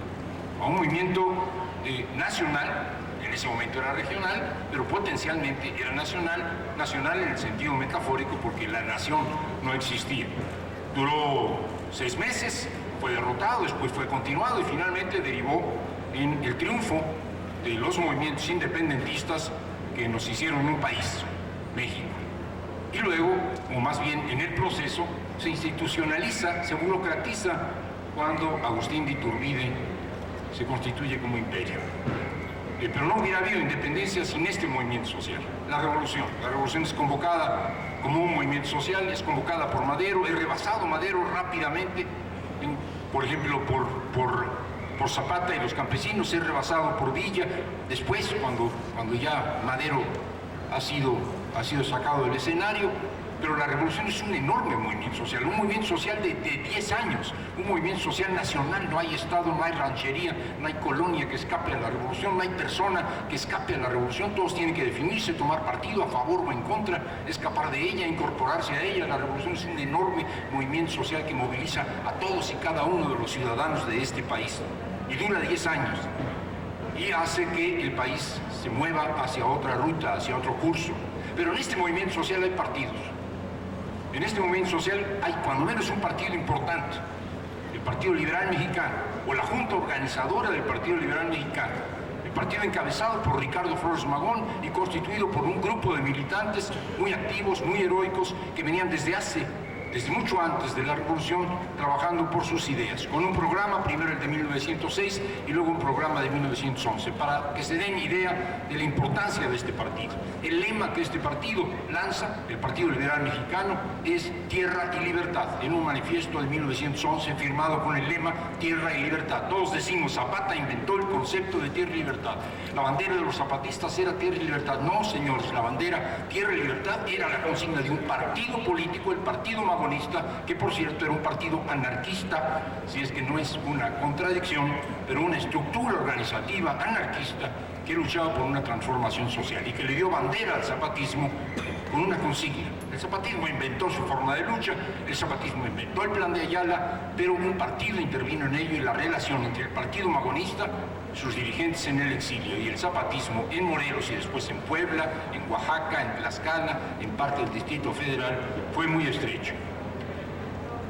nacional. En ese momento era regional, pero potencialmente era nacional en el sentido metafórico, porque la nación no existía. Duró 6 meses, fue derrotado, después fue continuado y finalmente derivó en el triunfo de los movimientos independentistas que nos hicieron un país, México. Y luego, o más bien en el proceso, se institucionaliza, se burocratiza cuando Agustín de Iturbide se constituye como imperio. Pero no hubiera habido independencia sin este movimiento social. La revolución es convocada como un movimiento social, es convocada por Madero, es rebasado Madero rápidamente, por ejemplo, por Zapata y los campesinos, es rebasado por Villa. Después, cuando ya Madero ha sido sacado del escenario. Pero la revolución es un enorme movimiento social, un movimiento social de 10 años, un movimiento social nacional. No hay estado, no hay ranchería, no hay colonia que escape a la revolución, no hay persona que escape a la revolución. Todos tienen que definirse, tomar partido a favor o en contra, escapar de ella, incorporarse a ella. La revolución es un enorme movimiento social que moviliza a todos y cada uno de los ciudadanos de este país y dura 10 años y hace que el país se mueva hacia otra ruta, hacia otro curso. Pero en este movimiento social hay partidos. En este movimiento social hay cuando menos un partido importante, el Partido Liberal Mexicano, o la Junta Organizadora del Partido Liberal Mexicano, el partido encabezado por Ricardo Flores Magón y constituido por un grupo de militantes muy activos, muy heroicos, que venían desde mucho antes de la revolución, trabajando por sus ideas, con un programa, primero el de 1906 y luego un programa de 1911, para que se den idea de la importancia de este partido. El lema que este partido lanza, el Partido Liberal Mexicano, es Tierra y Libertad, en un manifiesto de 1911 firmado con el lema Tierra y Libertad. Todos decimos, Zapata inventó el concepto de tierra y libertad. La bandera de los zapatistas era tierra y libertad. No, señores, la bandera Tierra y Libertad era la consigna de un partido político, el Partido Magonista, que por cierto era un partido anarquista, si es que no es una contradicción, pero una estructura organizativa anarquista que luchaba por una transformación social y que le dio bandera al zapatismo con una consigna. El zapatismo inventó su forma de lucha, el zapatismo inventó el plan de Ayala, pero un partido intervino en ello, y la relación entre el Partido Magonista, sus dirigentes en el exilio, y el zapatismo en Morelos y después en Puebla, en Oaxaca, en Tlaxcala, en parte del Distrito Federal, fue muy estrecho.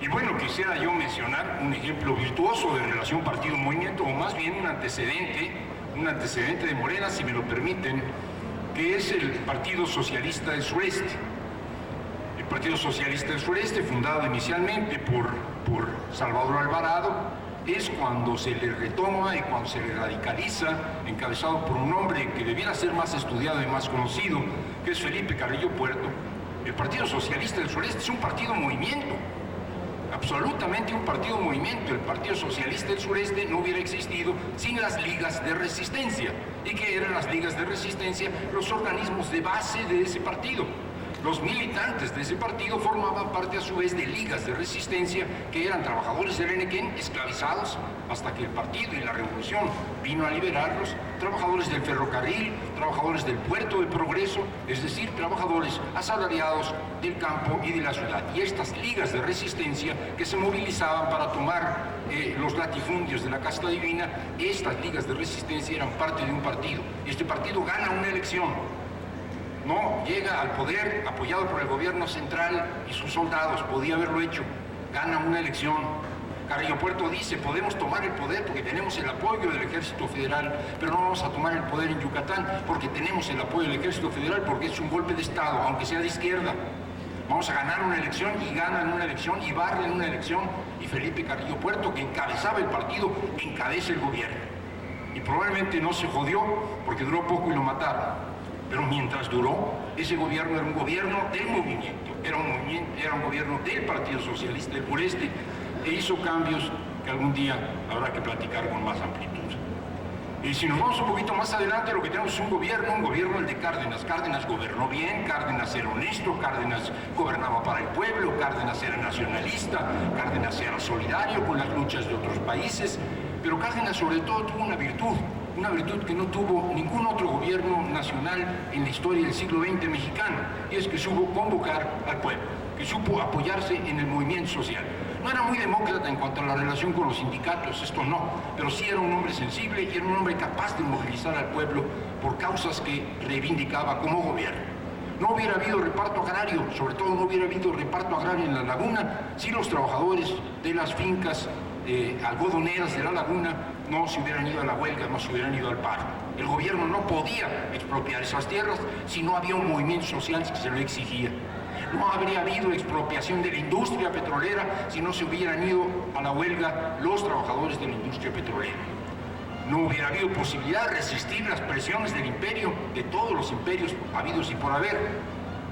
Y bueno, quisiera yo mencionar un ejemplo virtuoso de relación partido-movimiento, o más bien un antecedente de Morena, si me lo permiten, que es el Partido Socialista del Sureste. El Partido Socialista del Sureste, fundado inicialmente por Salvador Alvarado, es cuando se le retoma y cuando se le radicaliza, encabezado por un hombre que debiera ser más estudiado y más conocido, que es Felipe Carrillo Puerto. El Partido Socialista del Sureste es un partido-movimiento, absolutamente un partido-movimiento. El Partido Socialista del Sureste no hubiera existido sin las ligas de resistencia. ¿Y qué eran las ligas de resistencia? Los organismos de base de ese partido. Los militantes de ese partido formaban parte a su vez de ligas de resistencia que eran trabajadores del Enequén esclavizados hasta que el partido y la revolución vino a liberarlos, trabajadores del ferrocarril, trabajadores del puerto de Progreso, es decir, trabajadores asalariados del campo y de la ciudad. Y estas ligas de resistencia que se movilizaban para tomar los latifundios de la casta divina, estas ligas de resistencia eran parte de un partido. Este partido gana una elección. No llega al poder apoyado por el gobierno central y sus soldados, podía haberlo hecho, gana una elección. Carrillo Puerto dice, podemos tomar el poder porque tenemos el apoyo del Ejército Federal, pero no vamos a tomar el poder en Yucatán porque tenemos el apoyo del Ejército Federal, porque es un golpe de Estado, aunque sea de izquierda. Vamos a ganar una elección, y ganan una elección, y barren una elección, y Felipe Carrillo Puerto, que encabezaba el partido, encabeza el gobierno. Y probablemente no se jodió porque duró poco y lo mataron. Pero mientras duró, ese gobierno era un gobierno del movimiento, era un gobierno del Partido Socialista del Sureste, e hizo cambios que algún día habrá que platicar con más amplitud. Y si nos vamos un poquito más adelante, lo que tenemos es un gobierno el de Cárdenas. Cárdenas gobernó bien, Cárdenas era honesto, Cárdenas gobernaba para el pueblo, Cárdenas era nacionalista, Cárdenas era solidario con las luchas de otros países, pero Cárdenas sobre todo tuvo una virtud que no tuvo ningún otro gobierno nacional en la historia del siglo XX mexicano, y es que supo convocar al pueblo, que supo apoyarse en el movimiento social. No era muy demócrata en cuanto a la relación con los sindicatos, esto no, pero sí era un hombre sensible y era un hombre capaz de movilizar al pueblo por causas que reivindicaba como gobierno. No hubiera habido reparto agrario, sobre todo no hubiera habido reparto agrario en la laguna, si los trabajadores de las fincas algodoneras de la laguna no se hubieran ido a la huelga, no se hubieran ido al paro. El gobierno no podía expropiar esas tierras si no había un movimiento social que se lo exigía. No habría habido expropiación de la industria petrolera si no se hubieran ido a la huelga los trabajadores de la industria petrolera. No hubiera habido posibilidad de resistir las presiones del imperio, de todos los imperios habidos y por haber,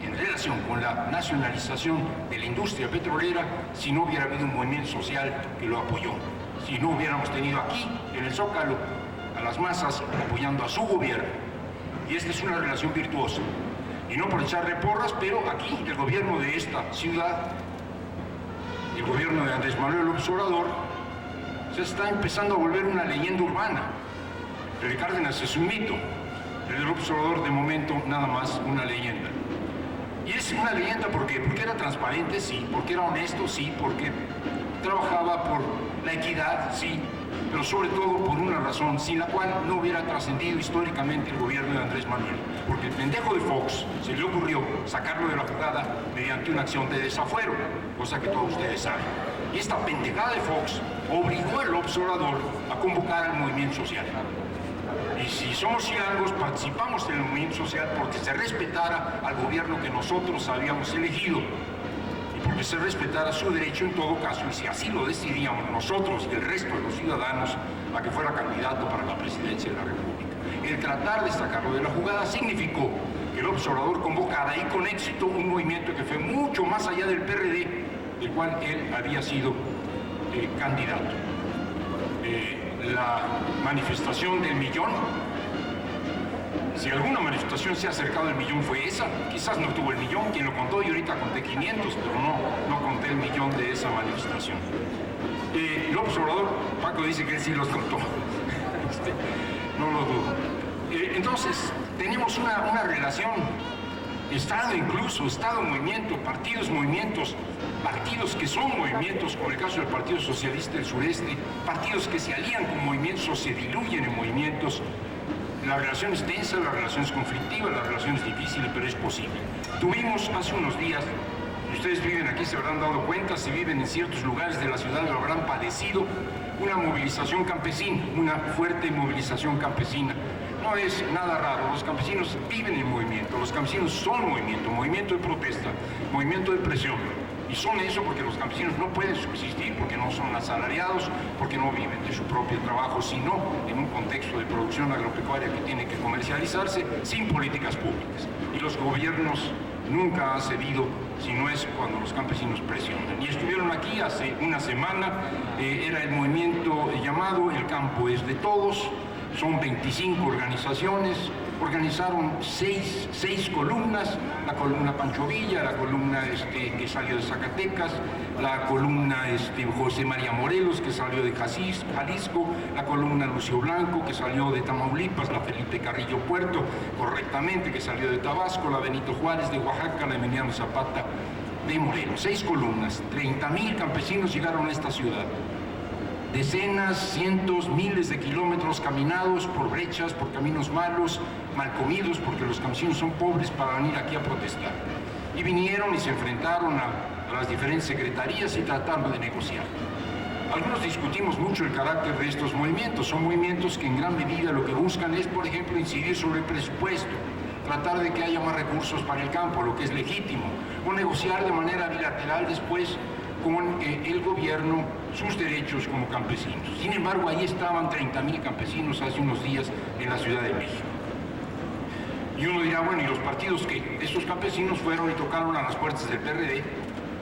en relación con la nacionalización de la industria petrolera, si no hubiera habido un movimiento social que lo apoyó. Si no hubiéramos tenido aquí, en el Zócalo, a las masas apoyando a su gobierno. Y esta es una relación virtuosa. Y no por echarle porras, pero aquí el gobierno de esta ciudad, el gobierno de Andrés Manuel López Obrador, se está empezando a volver una leyenda urbana. El de Cárdenas es un mito, el de López Obrador de momento nada más una leyenda. Y es una leyenda porque era transparente, sí, porque era honesto, sí, porque trabajaba por la equidad, sí, pero sobre todo por una razón sin la cual no hubiera trascendido históricamente el gobierno de Andrés Manuel, porque el pendejo de Fox se le ocurrió sacarlo de la jugada mediante una acción de desafuero, cosa que todos ustedes saben. Y esta pendejada de Fox obligó al observador a convocar al movimiento social. Y si somos chilangos, participamos en el movimiento social porque se respetara al gobierno que nosotros habíamos elegido y porque se respetara su derecho en todo caso, y si así lo decidíamos nosotros y el resto de los ciudadanos, a que fuera candidato para la presidencia de la República. El tratar de sacarlo de la jugada significó que el observador convocara, y con éxito, un movimiento que fue mucho más allá del PRD, del cual él había sido candidato. La manifestación del millón, si alguna manifestación se ha acercado al millón fue esa, quizás no tuvo el millón, quien lo contó, y ahorita conté 500, pero no conté el millón de esa manifestación. López Obrador, Paco dice que él sí los contó, no lo dudo. Entonces, tenemos una relación, Estado incluso, Estado-movimiento, partidos-movimientos, partidos que son movimientos, como el caso del Partido Socialista del Sureste, partidos que se alían con movimientos o se diluyen en movimientos. La relación es tensa, la relación es conflictiva, la relación es difícil, pero es posible. Tuvimos hace unos días Ustedes viven aquí, se habrán dado cuenta, si viven en ciertos lugares de la ciudad lo habrán padecido, una movilización campesina, una fuerte movilización campesina. No es nada raro, los campesinos viven en movimiento, los campesinos son movimiento, movimiento de protesta, movimiento de presión. Y son eso porque los campesinos no pueden subsistir, porque no son asalariados, porque no viven de su propio trabajo, sino en un contexto de producción agropecuaria que tiene que comercializarse sin políticas públicas. Y los gobiernos nunca han cedido, si no es cuando los campesinos presionan. Y estuvieron aquí hace una semana, era el movimiento llamado El Campo es de Todos, son 25 organizaciones, organizaron seis columnas, la columna Pancho Villa, la columna que salió de Zacatecas, la columna José María Morelos, que salió de Jalisco, la columna Lucio Blanco, que salió de Tamaulipas, la Felipe Carrillo Puerto, correctamente, que salió de Tabasco, la Benito Juárez de Oaxaca, la Emiliano Zapata de Morelos. 6 columnas, 30,000 campesinos llegaron a esta ciudad. Decenas, cientos, miles de kilómetros caminados por brechas, por caminos malos, mal comidos, porque los campesinos son pobres para venir aquí a protestar. Y vinieron y se enfrentaron a las diferentes secretarías y trataron de negociar. Algunos discutimos mucho el carácter de estos movimientos. Son movimientos que en gran medida lo que buscan es, por ejemplo, incidir sobre el presupuesto, tratar de que haya más recursos para el campo, lo que es legítimo, o negociar de manera bilateral después con el gobierno sus derechos como campesinos. Sin embargo, ahí estaban 30,000 campesinos hace unos días en la Ciudad de México. Y uno dirá, bueno, ¿y los partidos qué? Estos campesinos fueron y tocaron a las puertas del PRD,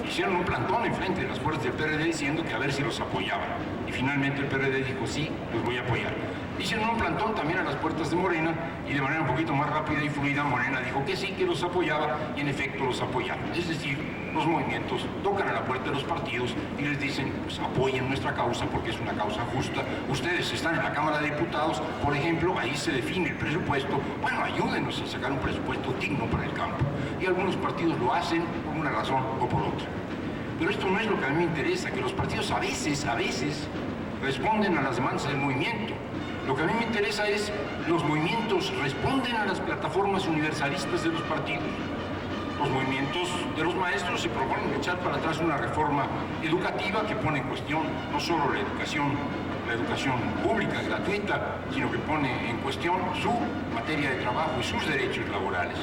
hicieron un plantón enfrente de las puertas del PRD diciendo que a ver si los apoyaban. Y finalmente el PRD dijo, sí, los voy a apoyar. Hicieron un plantón también a las puertas de Morena y de manera un poquito más rápida y fluida Morena dijo que sí, que los apoyaba y en efecto los apoyaron. Es decir, los movimientos tocan a la puerta de los partidos y les dicen, pues apoyen nuestra causa porque es una causa justa. Ustedes están en la Cámara de Diputados, por ejemplo, ahí se define el presupuesto. Bueno, ayúdenos a sacar un presupuesto digno para el campo. Y algunos partidos lo hacen por una razón o por otra. Pero esto no es lo que a mí me interesa, que los partidos a veces responden a las demandas del movimiento. Lo que a mí me interesa es, los movimientos responden a las plataformas universalistas de los partidos. Los movimientos de los maestros se proponen echar para atrás una reforma educativa que pone en cuestión no solo la educación pública, gratuita, sino que pone en cuestión su materia de trabajo y sus derechos laborales.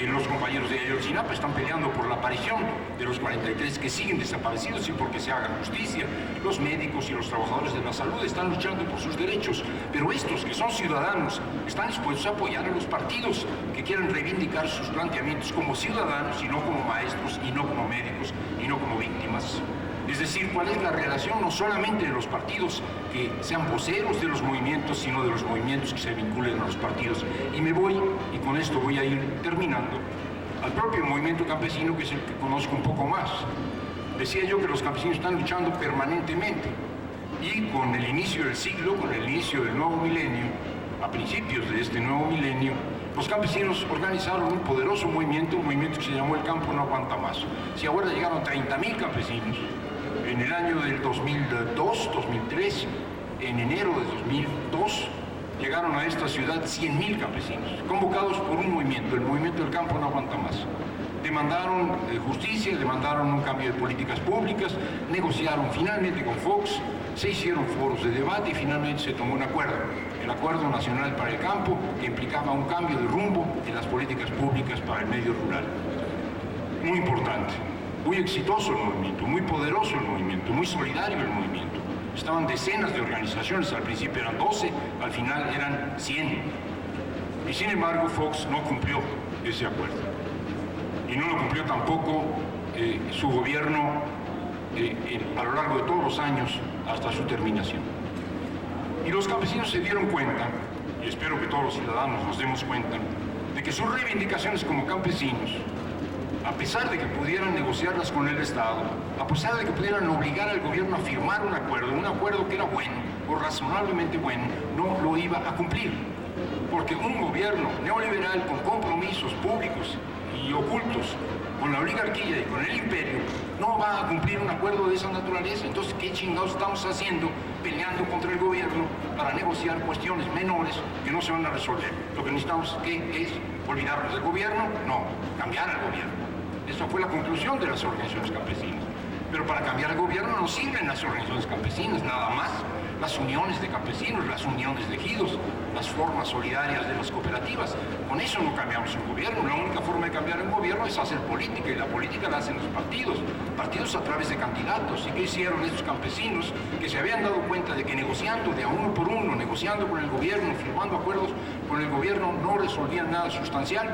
Los compañeros de Ayotzinapa están peleando por la aparición de los 43 que siguen desaparecidos y porque se haga justicia. Los médicos y los trabajadores de la salud están luchando por sus derechos, pero estos que son ciudadanos están dispuestos a apoyar a los partidos que quieran reivindicar sus planteamientos como ciudadanos y no como maestros y no como médicos y no como víctimas. Es decir, cuál es la relación no solamente de los partidos que sean voceros de los movimientos, sino de los movimientos que se vinculen a los partidos. Y me voy, y con esto voy a ir terminando, al propio movimiento campesino, que es el que conozco un poco más. Decía yo que los campesinos están luchando permanentemente, y con el inicio del siglo, con el inicio del nuevo milenio, a principios de este nuevo milenio, los campesinos organizaron un poderoso movimiento, un movimiento que se llamó El Campo No Aguanta Más. Si ahora llegaron 30,000 campesinos, en el año del 2002, 2003, en enero de 2002, llegaron a esta ciudad 100,000 campesinos, convocados por un movimiento, el movimiento del Campo No Aguanta Más. Demandaron justicia, demandaron un cambio de políticas públicas, negociaron finalmente con Fox, se hicieron foros de debate y finalmente se tomó un acuerdo, el Acuerdo Nacional para el Campo, que implicaba un cambio de rumbo en las políticas públicas para el medio rural. Muy importante, muy exitoso el movimiento, muy poderoso el movimiento, muy solidario el movimiento. Estaban decenas de organizaciones, al principio eran 12, al final eran 100. Y sin embargo Fox no cumplió ese acuerdo. Y no lo cumplió tampoco su gobierno a lo largo de todos los años hasta su terminación. Y los campesinos se dieron cuenta, y espero que todos los ciudadanos nos demos cuenta, de que sus reivindicaciones como campesinos, a pesar de que pudieran negociarlas con el Estado, a pesar de que pudieran obligar al gobierno a firmar un acuerdo que era bueno o razonablemente bueno, no lo iba a cumplir. Porque un gobierno neoliberal con compromisos públicos y ocultos con la oligarquía y con el imperio no va a cumplir un acuerdo de esa naturaleza. Entonces, ¿qué chingados estamos haciendo peleando contra el gobierno para negociar cuestiones menores que no se van a resolver? Lo que necesitamos, ¿qué es? ¿Olvidarnos del gobierno? No, cambiar al gobierno. Esa fue la conclusión de las organizaciones campesinas. Pero para cambiar el gobierno no sirven las organizaciones campesinas, nada más. Las uniones de campesinos, las uniones de ejidos, las formas solidarias de las cooperativas. Con eso no cambiamos un gobierno. La única forma de cambiar un gobierno es hacer política, y la política la hacen los partidos. Partidos a través de candidatos. ¿Y qué hicieron estos campesinos que se habían dado cuenta de que negociando de a uno por uno, negociando con el gobierno, firmando acuerdos con el gobierno, no resolvían nada sustancial?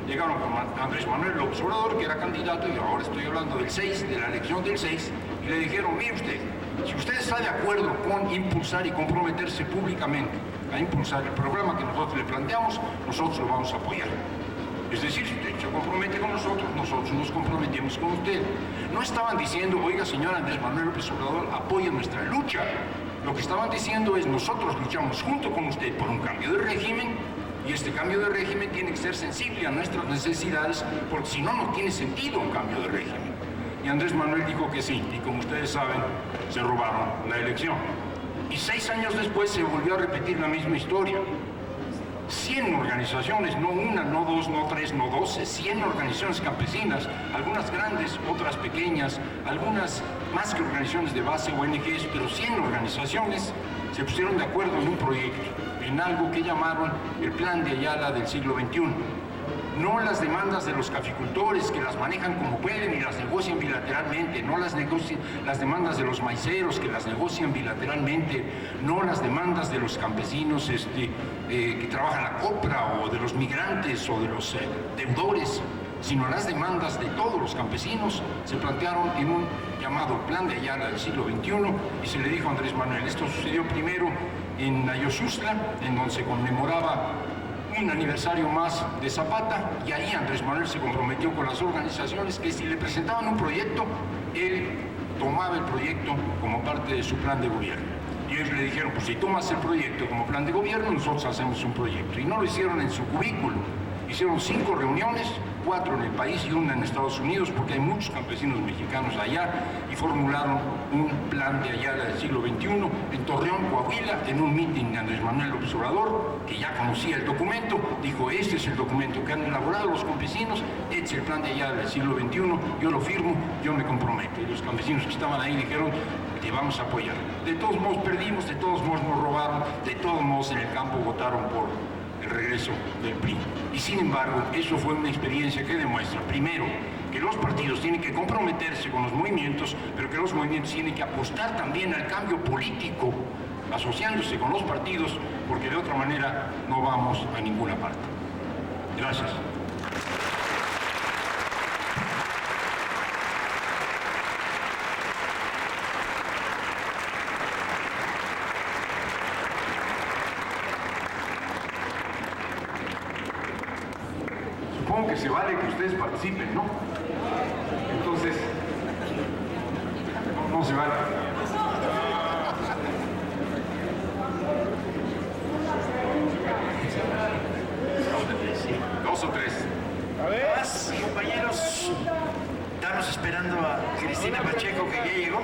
Llegaron con Andrés Manuel López Obrador, que era candidato, y ahora estoy hablando del 6, de la elección del 6, y le dijeron, mire usted, si usted está de acuerdo con impulsar y comprometerse públicamente a impulsar el programa que nosotros le planteamos, nosotros lo vamos a apoyar. Es decir, si usted se compromete con nosotros, nosotros nos comprometemos con usted. No estaban diciendo, oiga, señor Andrés Manuel López Obrador, apoya nuestra lucha. Lo que estaban diciendo es, nosotros luchamos junto con usted por un cambio de régimen, y este cambio de régimen tiene que ser sensible a nuestras necesidades, porque si no, no tiene sentido un cambio de régimen. Y Andrés Manuel dijo que sí, y como ustedes saben, se robaron la elección. Y 6 años después se volvió a repetir la misma historia. 100 organizaciones, no una, no dos, no tres, no 12, 100 organizaciones campesinas, algunas grandes, otras pequeñas, algunas más que organizaciones de base, ONGs, pero 100 organizaciones se pusieron de acuerdo en un proyecto, en algo que llamaron el Plan de Ayala del siglo XXI. No las demandas de los caficultores, que las manejan como pueden y las negocian bilateralmente, no las demandas de los maiceros, que las negocian bilateralmente, no las demandas de los campesinos que trabajan la copra, o de los migrantes, o de los deudores, sino las demandas de todos los campesinos se plantearon en un llamado Plan de Ayala del siglo XXI, y se le dijo a Andrés Manuel. Esto sucedió primero en Ayosustla, en donde se conmemoraba un aniversario más de Zapata, y ahí Andrés Manuel se comprometió con las organizaciones que si le presentaban un proyecto, él tomaba el proyecto como parte de su plan de gobierno. Y ellos le dijeron, pues si tomas el proyecto como plan de gobierno, nosotros hacemos un proyecto. Y no lo hicieron en su cubículo, hicieron 5 reuniones, 4 en el país y 1 en Estados Unidos, porque hay muchos campesinos mexicanos allá, y formularon un plan de Ayala del siglo XXI en Torreón, Coahuila, en un meeting de Andrés Manuel López Obrador, que ya conocía el documento. Dijo, este es el documento que han elaborado los campesinos, este es el plan de Ayala del siglo XXI, yo lo firmo, yo me comprometo. Y los campesinos que estaban ahí dijeron, te vamos a apoyar. De todos modos perdimos, de todos modos nos robaron, de todos modos en el campo votaron por el regreso del PRI. Y sin embargo, eso fue una experiencia que demuestra, primero, que los partidos tienen que comprometerse con los movimientos, pero que los movimientos tienen que apostar también al cambio político, asociándose con los partidos, porque de otra manera no vamos a ninguna parte. Gracias. Supongo que se vale que ustedes participen, ¿no? Entonces, no se vale. Dos o tres. A ver. Más, compañeros, estamos esperando a Cristina Pacheco, que ya llegó.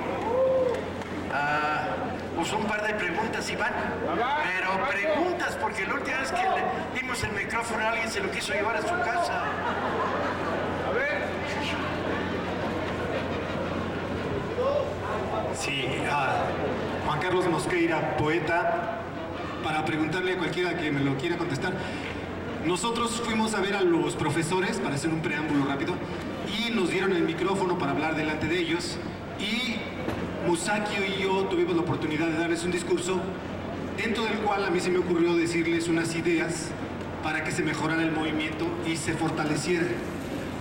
Pues un par de preguntas, Iván. Pero preguntas, porque la última vez que le dimos el micrófono a alguien se lo quiso llevar a su casa. A ver. Sí, Juan Carlos Mosqueira, poeta, para preguntarle a cualquiera que me lo quiera contestar. Nosotros fuimos a ver a los profesores para hacer un preámbulo rápido y nos dieron el micrófono para hablar delante de ellos, y Musacchio y yo tuvimos la oportunidad de darles un discurso dentro del cual a mí se me ocurrió decirles unas ideas para que se mejorara el movimiento y se fortaleciera,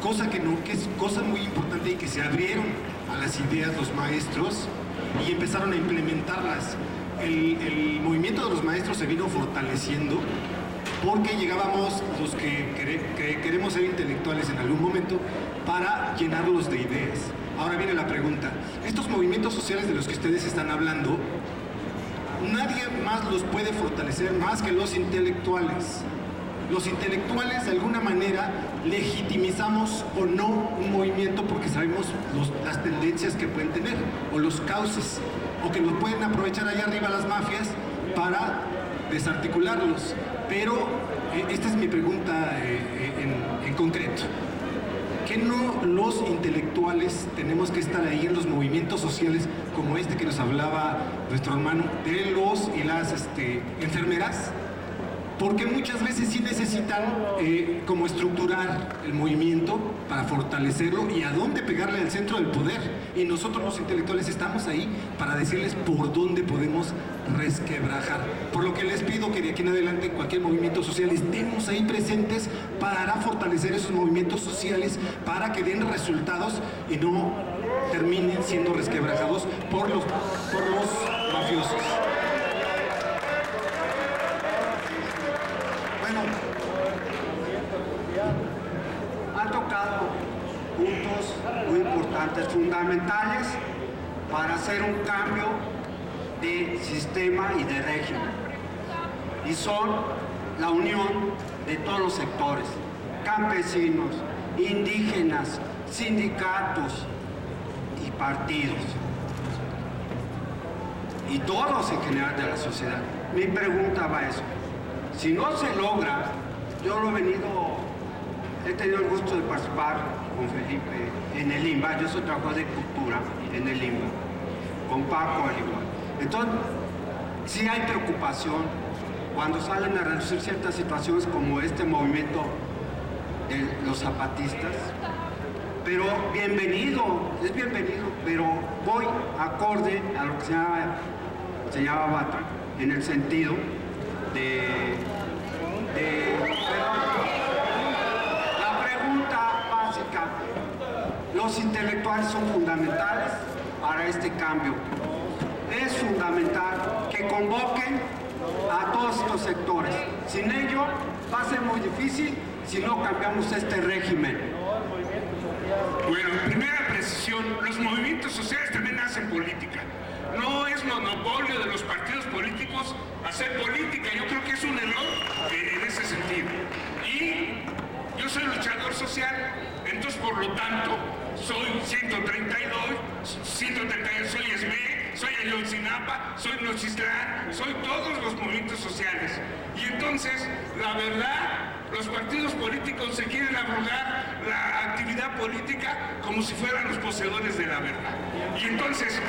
cosa que es cosa muy importante, y que se abrieron a las ideas los maestros y empezaron a implementarlas. El movimiento de los maestros se vino fortaleciendo porque llegábamos los que queremos ser intelectuales en algún momento para llenarlos de ideas. Ahora viene la pregunta, estos movimientos sociales de los que ustedes están hablando, nadie más los puede fortalecer más que los intelectuales. Los intelectuales de alguna manera legitimizamos o no un movimiento porque sabemos las tendencias que pueden tener, o los cauces, o que los pueden aprovechar allá arriba las mafias para desarticularlos. Pero esta es mi pregunta en concreto. qué no los intelectuales tenemos que estar ahí en los movimientos sociales como este que nos hablaba nuestro hermano, de los y las enfermeras? Porque muchas veces sí necesitan como estructurar el movimiento para fortalecerlo y a dónde pegarle al centro del poder. Y nosotros los intelectuales estamos ahí para decirles por dónde podemos resquebrajar. Por lo que les pido que de aquí en adelante en cualquier movimiento social estemos ahí presentes para fortalecer esos movimientos sociales, para que den resultados y no terminen siendo resquebrajados por los mafiosos. Han tocado puntos muy importantes, fundamentales para hacer un cambio de sistema y de régimen. Y son la unión de todos los sectores, campesinos, indígenas, sindicatos y partidos. Y todos en general de la sociedad. Mi pregunta va a eso. Si no se logra, yo lo he tenido el gusto de participar con Felipe en el INBA, yo soy trabajador de cultura en el INBA, con Paco al igual. Entonces, sí hay preocupación cuando salen a reducir ciertas situaciones como este movimiento de los zapatistas, pero es bienvenido, pero voy acorde a lo que señalaba Bata, en el sentido la pregunta básica. Los intelectuales son fundamentales para este cambio. Es fundamental que convoquen a todos estos sectores. Sin ello va a ser muy difícil si no cambiamos este régimen. Bueno, primera precisión, los movimientos sociales también hacen política. No es monopolio de los partidos políticos hacer política. Yo creo que es un error en ese sentido. Y yo soy luchador social, entonces por lo tanto soy 132, soy SME, soy Ayotzinapa, soy Nochistlán, soy todos los movimientos sociales. Y entonces, la verdad, los partidos políticos se quieren abrogar la actividad política como si fueran los poseedores de la verdad. Y entonces,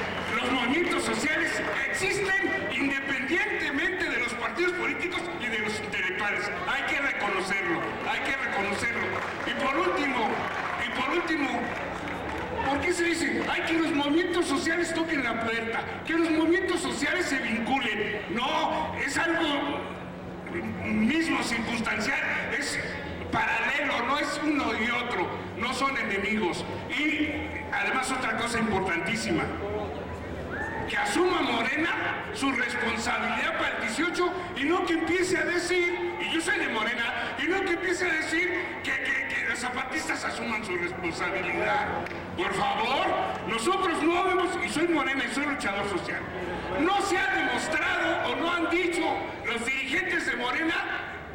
los movimientos sociales existen independientemente de los partidos políticos y de los intelectuales. Hay que reconocerlo, hay que reconocerlo. Y por último, ¿por qué se dice? Hay que los movimientos sociales toquen la puerta, que los movimientos sociales se vinculen. No, es algo mismo circunstancial, es paralelo, no es uno y otro, no son enemigos. Y además otra cosa importantísima, que asuma Morena su responsabilidad para el 18 y no que empiece a decir, y yo soy de Morena, y no que empiece a decir que los zapatistas asuman su responsabilidad. Por favor, nosotros no vemos, y soy Morena y soy luchador social, no se ha demostrado o no han dicho los dirigentes de Morena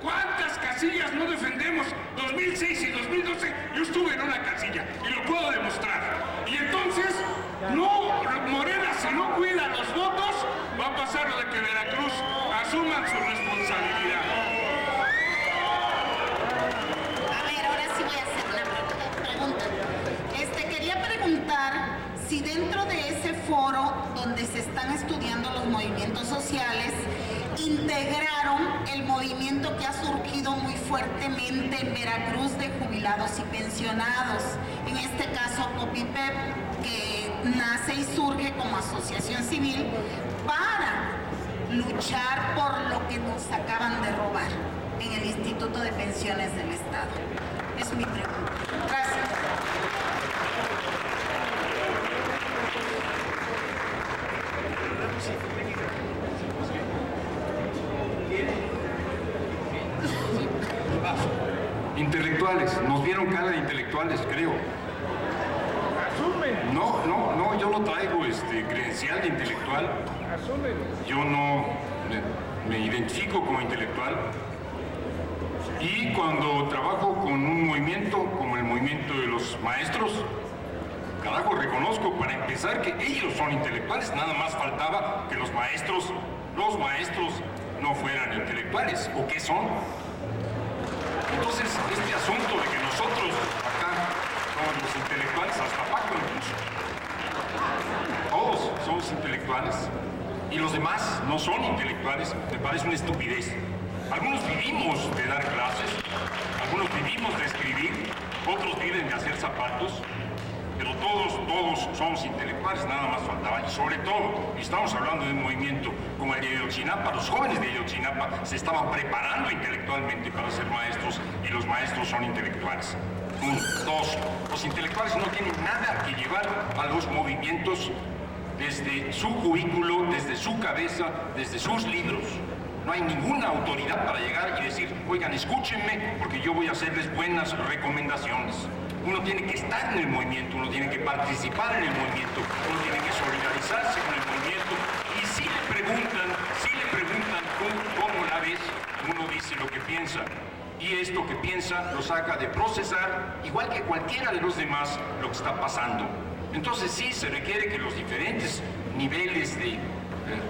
cuántas casillas no defendemos. 2006 y 2012 yo estuve en una casilla y lo puedo demostrar. Y entonces, no, Morena si no cuida los votos, va a pasar lo de que Veracruz asuman su responsabilidad. A ver, ahora sí voy a hacer una pregunta. Quería preguntar si dentro de ese foro donde se están estudiando los movimientos sociales, integraron el movimiento que ha surgido muy fuertemente en Veracruz de jubilados y pensionados, en este caso COPIPEP, que nace y surge como asociación civil para luchar por lo que nos acaban de robar en el Instituto de Pensiones del Estado. Es mi pregunta. Gracias. Intelectuales, nos vieron cara de intelectuales, creo. No, yo no traigo credencial de intelectual. Yo no me identifico como intelectual. Y cuando trabajo con un movimiento como el movimiento de los maestros, carajo, reconozco para empezar que ellos son intelectuales. Nada más faltaba que los maestros no fueran intelectuales. ¿O qué son? Entonces, este asunto de que nosotros acá todos los intelectuales, hasta Paco incluso. Todos somos intelectuales y los demás no son intelectuales, me parece una estupidez. Algunos vivimos de dar clases, algunos vivimos de escribir, otros viven de hacer zapatos, pero todos somos intelectuales, nada más faltaba. Y sobre todo, estamos hablando de un movimiento como el de Ayotzinapa. Los jóvenes de Ayotzinapa se estaban preparando intelectualmente para ser maestros y los maestros son intelectuales. Dos, los intelectuales no tienen nada que llevar a los movimientos desde su cubículo, desde su cabeza, desde sus libros. No hay ninguna autoridad para llegar y decir, oigan, escúchenme, porque yo voy a hacerles buenas recomendaciones. Uno tiene que estar en el movimiento, uno tiene que participar en el movimiento, uno tiene que solidarizarse con el movimiento. Y si le preguntan cómo la ves, uno dice lo que piensa. Y esto que piensa lo saca de procesar, igual que cualquiera de los demás, lo que está pasando. Entonces sí, se requiere que los diferentes niveles de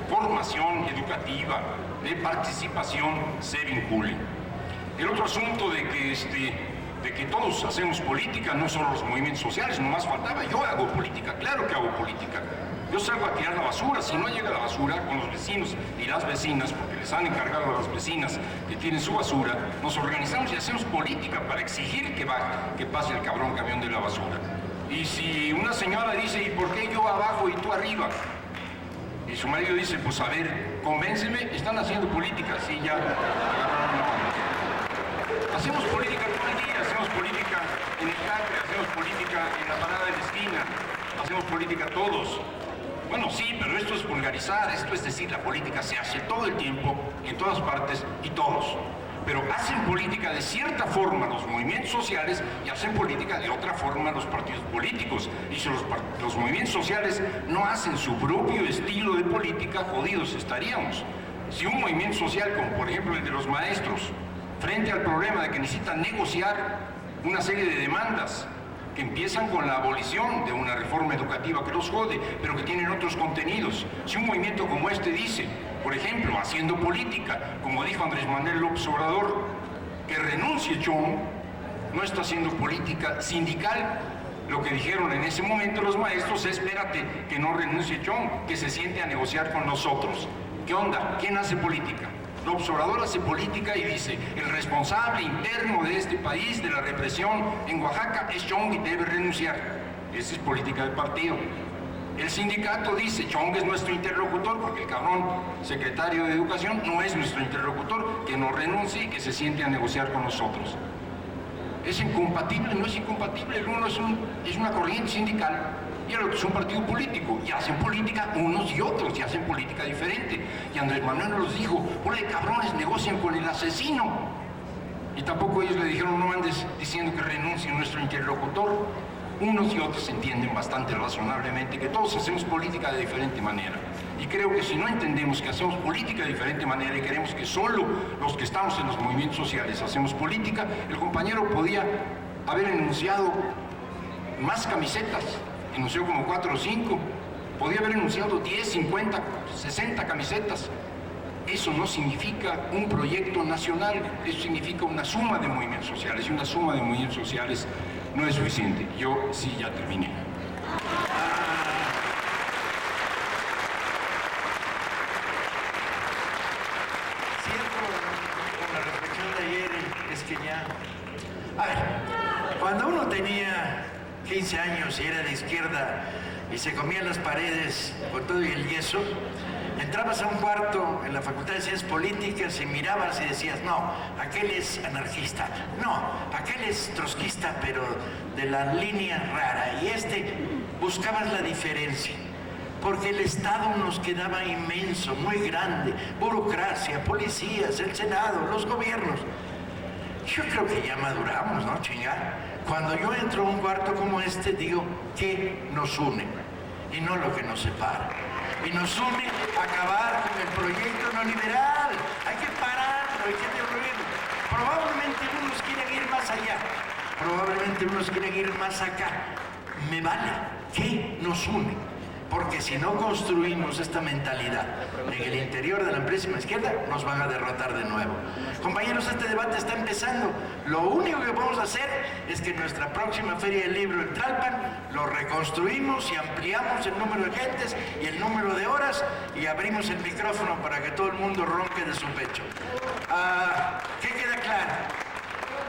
formación educativa, de participación, se vinculen. El otro asunto de que todos hacemos política, no solo los movimientos sociales, no más faltaba. Yo hago política, claro que hago política. Yo salgo a tirar la basura, si no llega la basura con los vecinos y las vecinas, porque les han encargado a las vecinas que tienen su basura, nos organizamos y hacemos política para exigir que pase el cabrón camión de la basura. Y si una señora dice, ¿y por qué yo abajo y tú arriba? Y su marido dice, pues a ver, convénceme, están haciendo política, sí, ya agarraron la onda. Hacemos política todo el día, hacemos política en el catre, hacemos política en la parada de la esquina, hacemos política todos. Bueno, sí, pero esto es vulgarizar, esto es decir, la política se hace todo el tiempo, en todas partes y todos. Pero hacen política de cierta forma los movimientos sociales y hacen política de otra forma los partidos políticos. Y si los movimientos sociales no hacen su propio estilo de política, jodidos estaríamos. Si un movimiento social, como por ejemplo el de los maestros, frente al problema de que necesitan negociar una serie de demandas que empiezan con la abolición de una reforma educativa que los jode, pero que tienen otros contenidos. Si un movimiento como este dice, por ejemplo, haciendo política, como dijo Andrés Manuel López Obrador, que renuncie Chong, no está haciendo política sindical. Lo que dijeron en ese momento los maestros es, espérate, que no renuncie Chong, que se siente a negociar con nosotros. ¿Qué onda? ¿Quién hace política? López Obrador hace política y dice, el responsable interno de este país, de la represión en Oaxaca, es Chong y debe renunciar. Esa es política del partido. El sindicato dice, Chong es nuestro interlocutor, porque el cabrón secretario de Educación no es nuestro interlocutor, que no renuncie y que se siente a negociar con nosotros. ¿Es incompatible? No es incompatible. El uno es una corriente sindical y el otro es un partido político. Y hacen política unos y otros, y hacen política diferente. Y Andrés Manuel nos dijo, bola de cabrones, negocian con el asesino. Y tampoco ellos le dijeron, no andes diciendo que renuncie nuestro interlocutor. Unos y otros entienden bastante razonablemente que todos hacemos política de diferente manera. Y creo que si no entendemos que hacemos política de diferente manera y queremos que solo los que estamos en los movimientos sociales hacemos política, el compañero podía haber enunciado más camisetas, enunció como 4 o 5, podía haber enunciado 10, 50, 60 camisetas. Eso no significa un proyecto nacional, eso significa una suma de movimientos sociales, y una suma de movimientos sociales no es suficiente. Yo sí ya terminé. Cierto, con la reflexión de ayer es que ya... A ver, cuando uno tenía 15 años y era de izquierda y se comían las paredes con todo y el yeso, entrabas a un cuarto en la Facultad de Ciencias Políticas y mirabas y decías, no, aquel es anarquista, no, aquel es trotskista, pero de la línea rara, y buscabas la diferencia, porque el Estado nos quedaba inmenso, muy grande, burocracia, policías, el Senado, los gobiernos. Yo creo que ya maduramos, ¿no, chinga? Cuando yo entro a un cuarto como este, digo, ¿qué nos une? Y no lo que nos separa. Y nos une acabar con el proyecto neoliberal. Hay que pararlo, hay que destruirlo. Probablemente unos quieren ir más allá, probablemente unos quieren ir más acá. Me vale. ¿Qué nos une? porque si no construimos esta mentalidad en el interior de la amplísima izquierda, nos van a derrotar de nuevo. Compañeros, este debate está empezando. Lo único que podemos hacer es que en nuestra próxima Feria del Libro en Tlalpan lo reconstruimos y ampliamos el número de gentes y el número de horas y abrimos el micrófono para que todo el mundo ronque de su pecho. ¿Qué queda claro?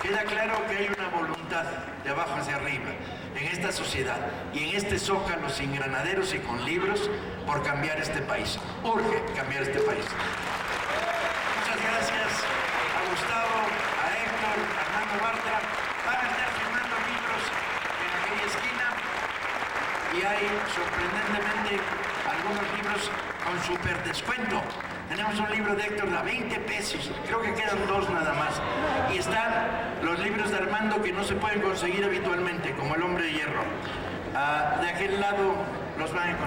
Queda claro que hay una voluntad de abajo hacia arriba en esta sociedad y en este zócalo sin granaderos y con libros por cambiar este país. Urge cambiar este país. Muchas gracias a Gustavo, a Héctor, a Armando Bartra. Van a estar firmando libros en aquella esquina y hay sorprendentemente algunos libros con súper descuento. Tenemos un libro de Héctor a 20 pesos, creo que quedan 2 nada más. Y están los libros de Armando que no se pueden conseguir habitualmente, como El Hombre de Hierro. De aquel lado los van a encontrar.